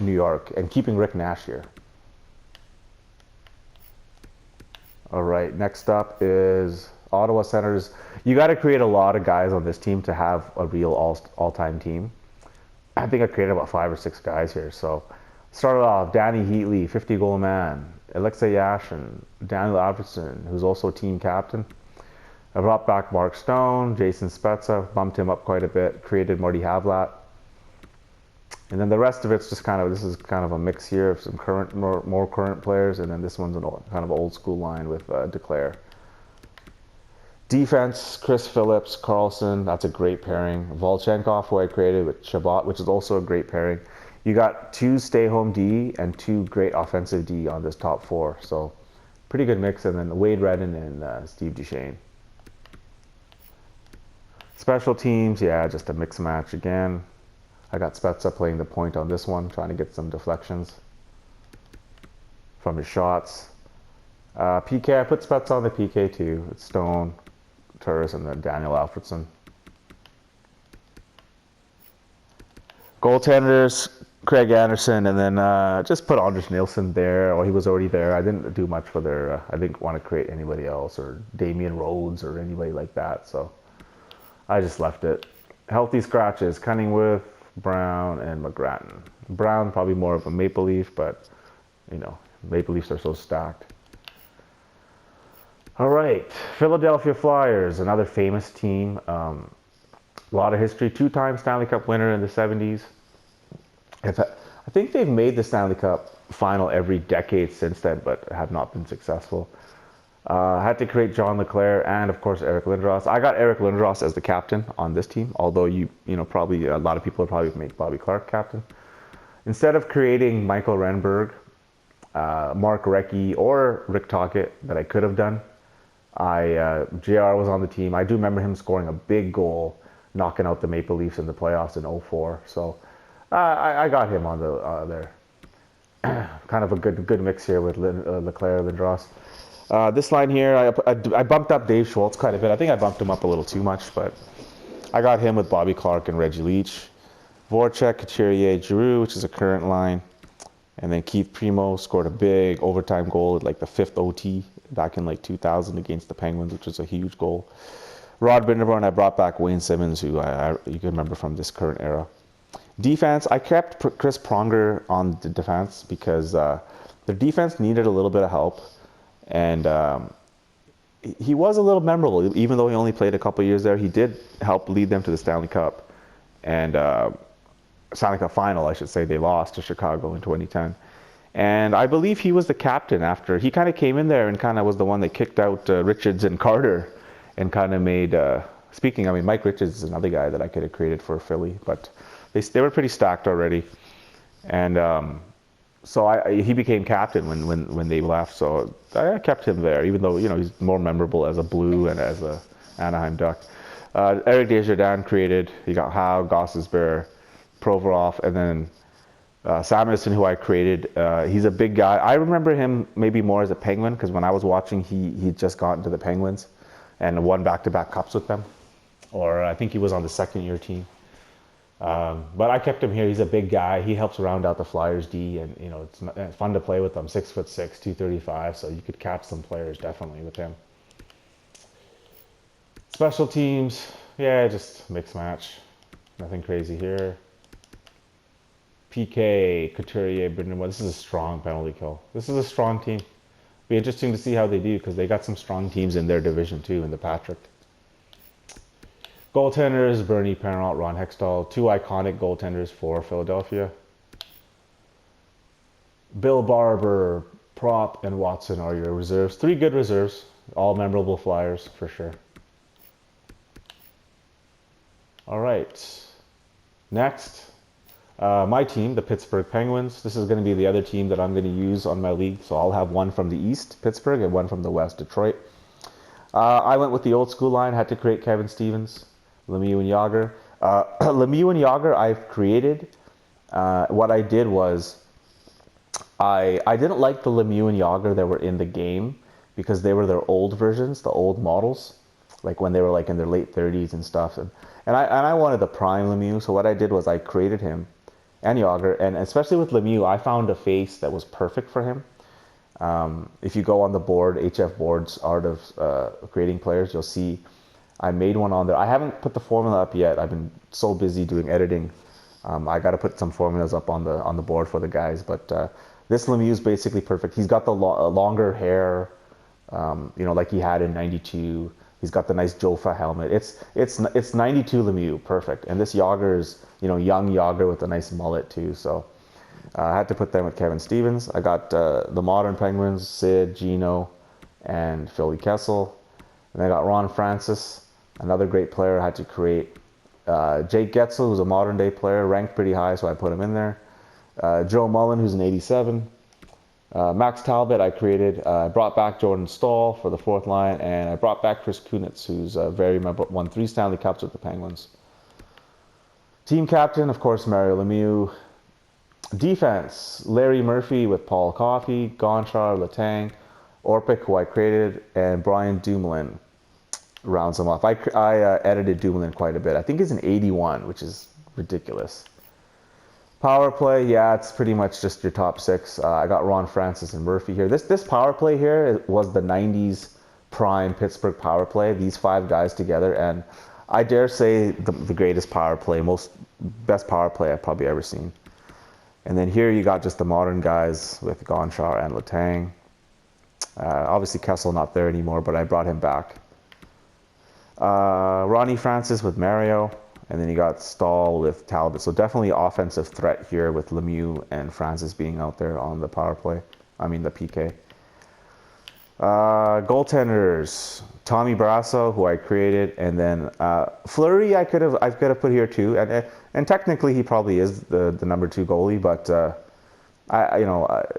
New York and keeping Rick Nash here. All right, next up is Ottawa Senators. You got to create a lot of guys on this team to have a real all-time team. I think I created about 5 or 6 guys here. So started off Danny Heatley, 50-goal man. Alexei Yashin, Daniel Alfredson, who's also team captain. I brought back Mark Stone, Jason Spezza, bumped him up quite a bit, created Marty Havlat. And then the rest of it's just this is kind of a mix here of some more current players, and then this one's kind of old school line with DeClaire. Defense, Chris Phillips, Carlson, that's a great pairing. Volchenkov, who I created with Chabot, which is also a great pairing. You got 2 stay-home D and 2 great offensive D on this top 4, so pretty good mix. And then Wade Redden and Steve Duchesne. Special teams, yeah, just a mix match again. I got Spezza playing the point on this one, trying to get some deflections from his shots. PK, I put Spezza on the PK too. It's Stone, Turris, and then Daniel Alfredson. Goaltenders, Craig Anderson, and then just put Anders Nilsson there. He was already there. I didn't do much for their, I didn't want to create anybody else, or Damian Rhodes, or anybody like that, so I just left it. Healthy scratches, Cunningworth, Brown, and McGrattan. Brown probably more of a Maple Leaf, but Maple Leafs are so stacked. All right, Philadelphia Flyers, another famous team. A lot of history. 2-time Stanley Cup winner in the 70s. I think they've made the Stanley Cup final every decade since then, but have not been successful. Had to create John LeClair and of course Eric Lindros. I got Eric Lindros as the captain on this team, although probably a lot of people would probably make Bobby Clark captain. Instead of creating Michael Renberg, Mark Recchi, or Rick Tocchet that I could have done, JR was on the team. I do remember him scoring a big goal, knocking out the Maple Leafs in the playoffs in '04. So I got him on there. Kind of a good mix here with LeClair, Lindros. This line here, I bumped up Dave Schultz quite a bit. I think I bumped him up a little too much, but I got him with Bobby Clark and Reggie Leach. Voracek, Couturier, Giroux, which is a current line. And then Keith Primo scored a big overtime goal at like the 5th OT back in like 2000 against the Penguins, which was a huge goal. Rod Binderborn, I brought back Wayne Simmons, who you can remember from this current era. Defense, I kept Chris Pronger on the defense because their defense needed a little bit of help. And he was a little memorable, even though he only played a couple years there. He did help lead them to the Stanley Cup. And Stanley Cup final, I should say. They lost to Chicago in 2010. And I believe he was the captain after. He kind of came in there and kind of was the one that kicked out Richards and Carter and kind of made, Mike Richards is another guy that I could have created for Philly, but they were pretty stacked already. And so he became captain when they left. So I kept him there, even though, he's more memorable as a Blue and as a Anaheim Duck. Eric Desjardins created. You got Howe, Gostisbehere, Provorov, and then Samuelson, who I created. He's a big guy. I remember him maybe more as a Penguin because when I was watching, he'd just gotten to the Penguins and won back-to-back cups with them. Or I think he was on the second-year team. But I kept him here. He's a big guy. He helps round out the Flyers D, and it's fun to play with him. 6'6", 235. So you could catch some players definitely with him. Special teams, yeah, just mix match. Nothing crazy here. PK, Couturier, Brendan. This is a strong penalty kill. This is a strong team. Be interesting to see how they do because they got some strong teams in their division too, in the Patrick. Goaltenders, Bernie Parent, Ron Hextall. 2 iconic goaltenders for Philadelphia. Bill Barber, Prop, and Watson are your reserves. 3 good reserves. All memorable Flyers for sure. All right. Next, my team, the Pittsburgh Penguins. This is going to be the other team that I'm going to use on my league. So I'll have one from the East, Pittsburgh, and one from the West, Detroit. I went with the old school line. Had to create Kevin Stevens, Lemieux, and Yager. Lemieux and Yager I've created. What I did was I didn't like the Lemieux and Yager that were in the game because they were their old versions, the old models, like when they were like in their late 30s and stuff. And I wanted the prime Lemieux, so what I did was I created him and Yager, and especially with Lemieux, I found a face that was perfect for him. If you go on the board, HF Board's Art of Creating Players, you'll see I made one on there. I haven't put the formula up yet. I've been so busy doing editing. I got to put some formulas up on the board for the guys, but this Lemieux is basically perfect. He's got the longer hair, like he had in '92. He's got the nice Jofa helmet. It's '92 Lemieux, perfect. And this Yager is, young Yager with a nice mullet too. So I had to put them with Kevin Stevens. I got the modern Penguins, Sid, Gino, and Philly Kessel. And I got Ron Francis, another great player. I had to create Jake Getzel, who's a modern day player, ranked pretty high, so I put him in there. Joe Mullen, who's an '87. Max Talbot, I created. I brought back Jordan Stahl for the 4th line, and I brought back Chris Kunitz, who's won 3 Stanley Cups with the Penguins. Team captain, of course, Mario Lemieux. Defense, Larry Murphy with Paul Coffey, Gonchar, Letang, Orpik, who I created, and Brian Dumoulin rounds them off. I edited Dumoulin quite a bit. I think he's an 81, which is ridiculous. Power play, yeah, it's pretty much just your top 6. I got Ron Francis and Murphy here. This power play here was the 90s prime Pittsburgh power play, these 5 guys together, and I dare say the greatest power play, best power play I've probably ever seen. And then here you got just the modern guys with Gonchar and Letang. Obviously Kessel not there anymore, but I brought him back. Ronnie Francis with Mario. And then you got Stahl with Talbot. So definitely offensive threat here with Lemieux and Francis being out there on the power play. I mean the PK. Goaltenders, Tommy Brasso, who I created, and then Fleury. I could have put here too, and technically he probably is the number 2 goalie, but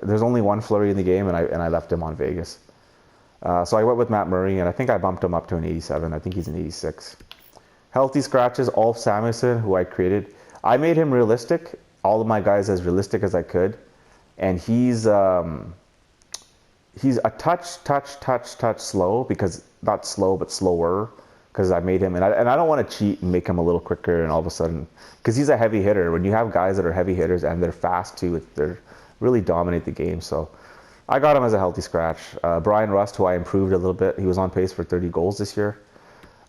there's only one Fleury in the game, and I left him on Vegas. So I went with Matt Murray, and I think I bumped him up to an 87. I think he's an 86. Healthy scratches, Ulf Samuelsson, who I created. I made him realistic, all of my guys as realistic as I could, and he's a touch slow, because not slow but slower, because I made him, and I don't want to cheat and make him a little quicker, and all of a sudden, because he's a heavy hitter. When you have guys that are heavy hitters and they're fast too, they're really dominate the game. So I got him as a healthy scratch. Brian Rust, who I improved a little bit, he was on pace for 30 goals this year.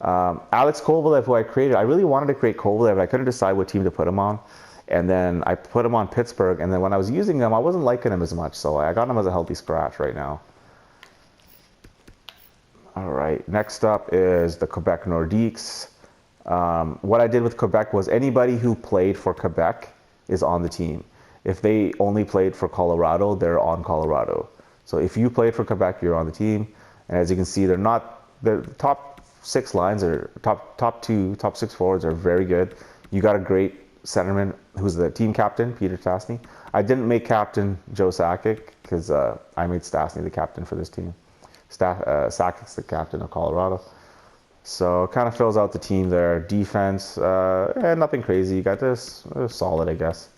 Alex Kovalev, who I created, I really wanted to create Kovalev, but I couldn't decide what team to put him on. And then I put him on Pittsburgh, and then when I was using him, I wasn't liking him as much, so I got him as a healthy scratch right now. All right, next up is the Quebec Nordiques. What I did with Quebec was anybody who played for Quebec is on the team. If they only played for Colorado, they're on Colorado. So if you played for Quebec, you're on the team. And as you can see, the top 6 lines are top 6 forwards are very good. You got a great centerman who's the team captain, Peter Stastny. I didn't make captain Joe Sakic because I made Stastny the captain for this team. Sakic's the captain of Colorado. So kind of fills out the team there. Defense, nothing crazy. You got this solid, I guess.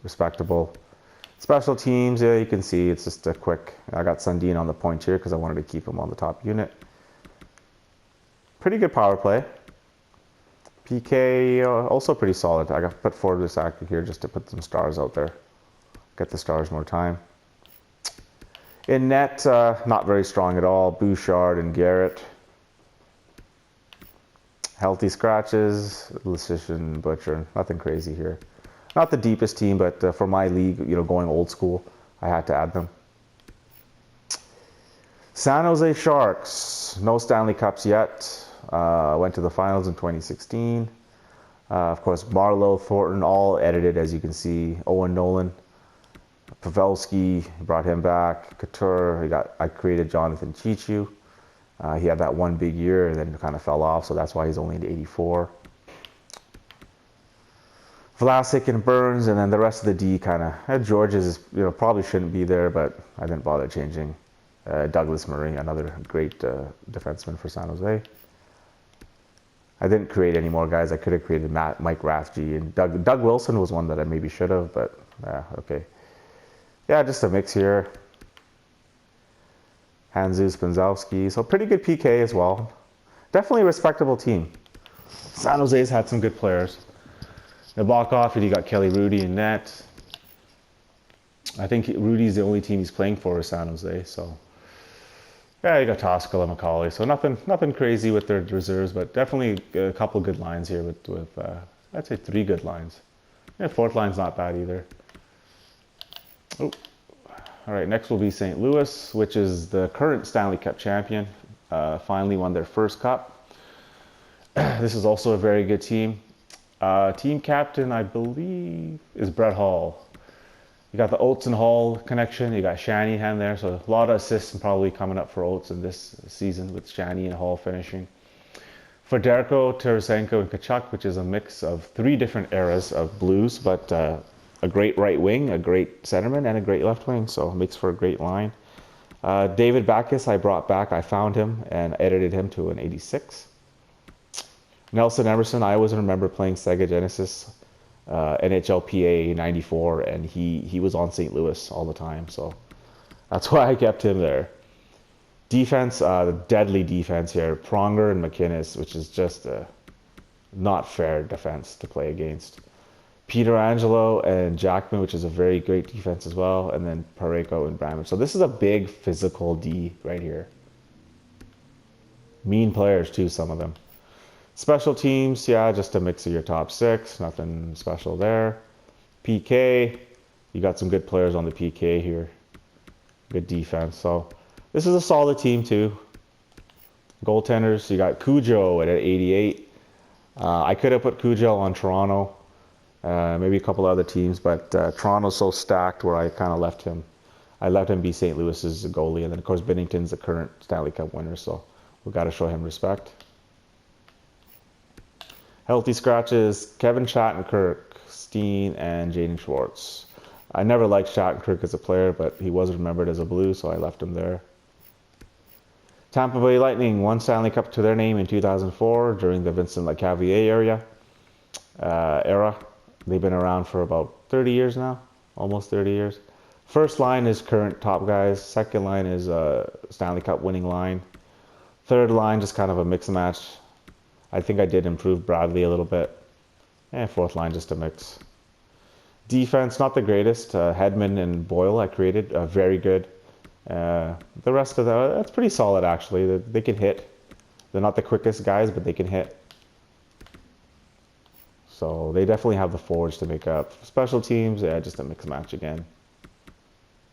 Respectable. Special teams, yeah, you can see it's just a quick. I got Sundin on the point here because I wanted to keep him on the top unit. Pretty good power play. PK, also pretty solid. I got to put forward this actor here just to put some stars out there. Get the stars more time. In net, not very strong at all. Bouchard and Garrett. Healthy scratches, Lecition, Butcher, nothing crazy here. Not the deepest team, but for my league, going old school, I had to add them. San Jose Sharks, no Stanley Cups yet. Went to the finals in 2016. Of course, Marlowe, Thornton, all edited, as you can see. Owen Nolan, Pavelski, brought him back. Couture, I created Jonathan Chichu. He had that one big year and then kind of fell off, so that's why he's only at 84. Vlasic and Burns, and then the rest of the D kind of. George's, probably shouldn't be there, but I didn't bother changing. Douglas Murray, another great defenseman for San Jose. I didn't create any more guys. I could have created Mike Rathje, and Doug Wilson was one that I maybe should have, but okay. Yeah, just a mix here. Hanzus, Spenzowski, so pretty good PK as well. Definitely a respectable team. San Jose's had some good players. Nabokov, and you got Kelly Rudy in net. I think Rudy's the only team he's playing for is San Jose, so. Yeah, you got Toskala and McCauley, so nothing crazy with their reserves, but definitely a couple good lines here with I'd say 3 good lines. Yeah, 4th line's not bad either. Oh. All right, next will be St. Louis, which is the current Stanley Cup champion. Finally won their first cup. This is also a very good team. Team captain, I believe, is Brett Hall. You got the Oates and Hall connection. You got Shanahan there, so a lot of assists and probably coming up for Oates in this season with Shanahan and Hall finishing. Federico, Tarasenko, and Kachuk, which is a mix of 3 different eras of Blues, but a great right wing, a great centerman, and a great left wing, so it makes for a great line. David Backes, I brought back. I found him and edited him to an 86. Nelson Emerson, I always remember playing Sega Genesis, NHLPA 94, and he was on St. Louis all the time, so that's why I kept him there. Defense, the deadly defense here, Pronger and McInnes, which is just a not fair defense to play against. Peter Angelo and Jackman, which is a very great defense as well, and then Pareko and Bramage. So this is a big physical D right here. Mean players too, some of them. Special teams, yeah, just a mix of your top 6. Nothing special there. PK, you got some good players on the PK here. Good defense. So this is a solid team too. Goaltenders, you got Cujo at 88. I could have put Cujo on Toronto. Maybe a couple other teams, but Toronto's so stacked where I kind of left him. I let him be St. Louis's goalie, and then of course Binnington's the current Stanley Cup winner, so we got to show him respect. Healthy scratches: Kevin Shattenkirk, Steen, and Jaden Schwartz. I never liked Shattenkirk as a player, but he was remembered as a Blue, so I left him there. Tampa Bay Lightning won Stanley Cup to their name in 2004 during the Vincent Lecavalier era. They've been around for about 30 years now, almost 30 years. First line is current top guys. Second line is Stanley Cup winning line. Third line, just kind of a mix and match. I think I did improve Bradley a little bit. And fourth line, just a mix. Defense, not the greatest. Hedman and Boyle I created, very good. The rest of that's pretty solid actually. They can hit. They're not the quickest guys, but they can hit. So they definitely have the forwards to make up. Special teams, yeah, just a mix match again.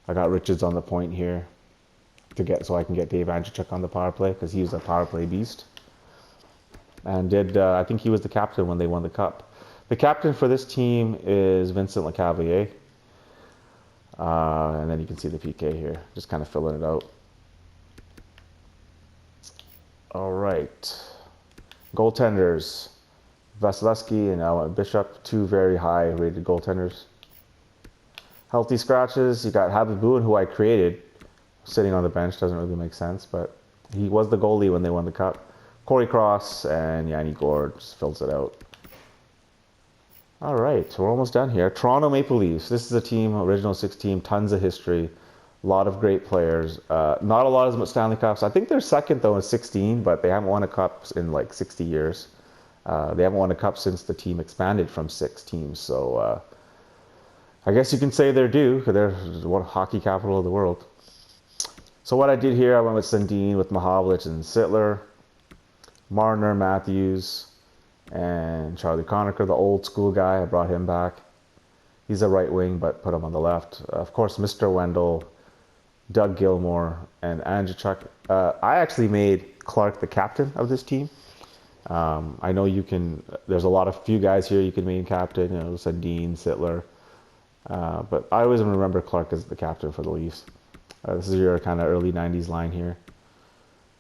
I got Richards on the point here so I can get Dave Andrzejczyk on the power play because he was a power play beast. And I think he was the captain when they won the cup. The captain for this team is Vincent Lecavalier. And then you can see the PK here, just kind of filling it out. All right. Goaltenders: Vasilevsky and Alan Bishop, two very high rated goaltenders. Healthy scratches: you got Habib Boone, who I created, sitting on the bench. Doesn't really make sense, but he was the goalie when they won the cup. Corey Cross and Yanni Gourde just fills it out. All right, we're almost done here. Toronto Maple Leafs. This is a team, original six team, tons of history, a lot of great players. Not a lot of Stanley Cups. I think they're second though in 16, but they haven't won a cup in like 60 years. They haven't won a cup since the team expanded from 6 teams. So I guess you can say they're due because they're one hockey capital of the world. So what I did here, I went with Sundin, with Mahovlich and Sittler, Marner, Matthews, and Charlie Conacher, the old school guy. I brought him back. He's a right wing, but put him on the left. Of course, Mr. Wendell, Doug Gilmour, and Andrzejczyk. I actually made Clark the captain of this team. I know you can. There's a few guys here you can make captain. You know, Sundin, Sittler. But I always remember Clark as the captain for the Leafs. This is your kind of early 90s line here.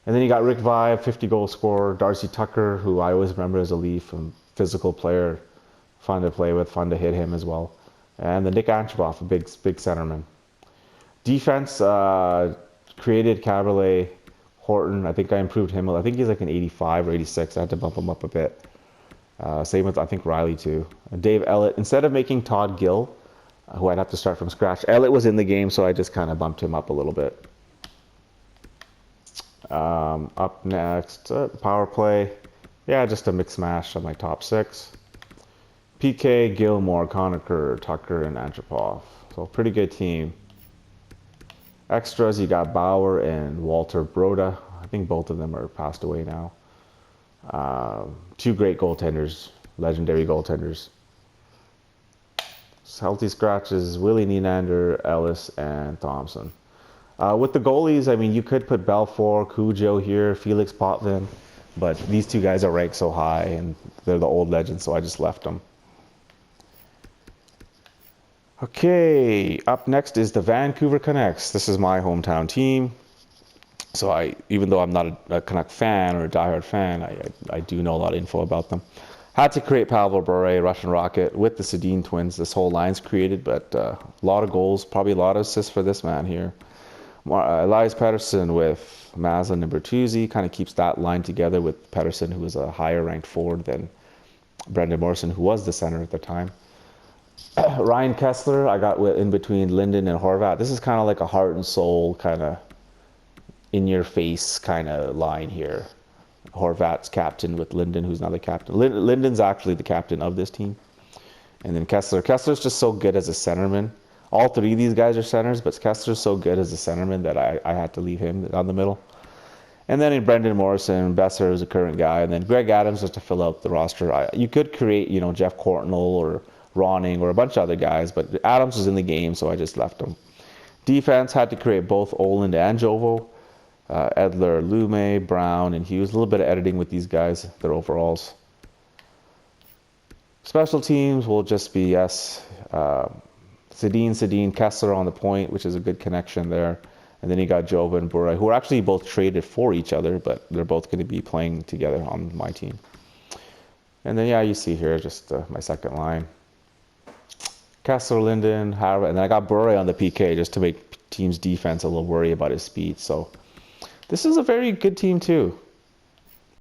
And then you got Rick Vaive, 50-goal scorer. Darcy Tucker, who I always remember as a Leaf, and physical player, fun to play with, fun to hit him as well. And then Nick Antropov, a big centerman. Defense, created Caberlet, Horton. I think I improved him. I think he's like an 85 or 86. I had to bump him up a bit. Same with, I think, Riley too. Dave Ellett. Instead of making Todd Gill, who I'd have to start from scratch, Ellett was in the game, so I just kind of bumped him up a little bit. Up next, power play. Yeah, just a mix mash of my top 6. PK, Gilmour, Conacher, Tucker, and Antropov. So pretty good team. Extras, you got Bauer and Walter Broda. I think both of them are passed away now. 2 great goaltenders, legendary goaltenders. Healthy scratches: Willie Nylander, Ellis, and Thompson. With the goalies, I mean, you could put Belfour, Cujo here, Felix Potvin, but these 2 guys are ranked so high, and they're the old legends, so I just left them. Okay, up next is the Vancouver Canucks. This is my hometown team. So even though I'm not a Canuck fan or a diehard fan, I do know a lot of info about them. Had to create Pavel Bure, Russian Rocket, with the Sedin twins. This whole line's created, but a lot of goals, probably a lot of assists for this man here. Elias Pettersson with Mazin and Bertuzzi kind of keeps that line together with Pettersson, who was a higher ranked forward than Brendan Morrison, who was the center at the time. Ryan Kessler, I got in between Linden and Horvat. This is kind of like a heart and soul kind of in-your-face kind of line here. Horvat's captain with Linden, who's now the captain. Linden's actually the captain of this team. And then Kessler. Kessler's just so good as a centerman. All 3 of these guys are centers, but Kessler's so good as a centerman that I had to leave him on the middle. And then in Brendan Morrison, Besser is a current guy, and then Greg Adams just to fill out the roster. You could create, Jeff Courtnall or Ronning or a bunch of other guys, but Adams was in the game, so I just left him. Defense, had to create both Oland and Jovo. Edler, Lume, Brown, and Hughes. A little bit of editing with these guys, their overalls. Special teams will just be, Sedin, Kessler on the point, which is a good connection there. And then you got Jova and Bure, who are actually both traded for each other, but they're both going to be playing together on my team. And then, yeah, you see here just my second line. Kessler, Linden, Harvard, and then I got Bure on the PK just to make team's defense a little worried about his speed. So this is a very good team too.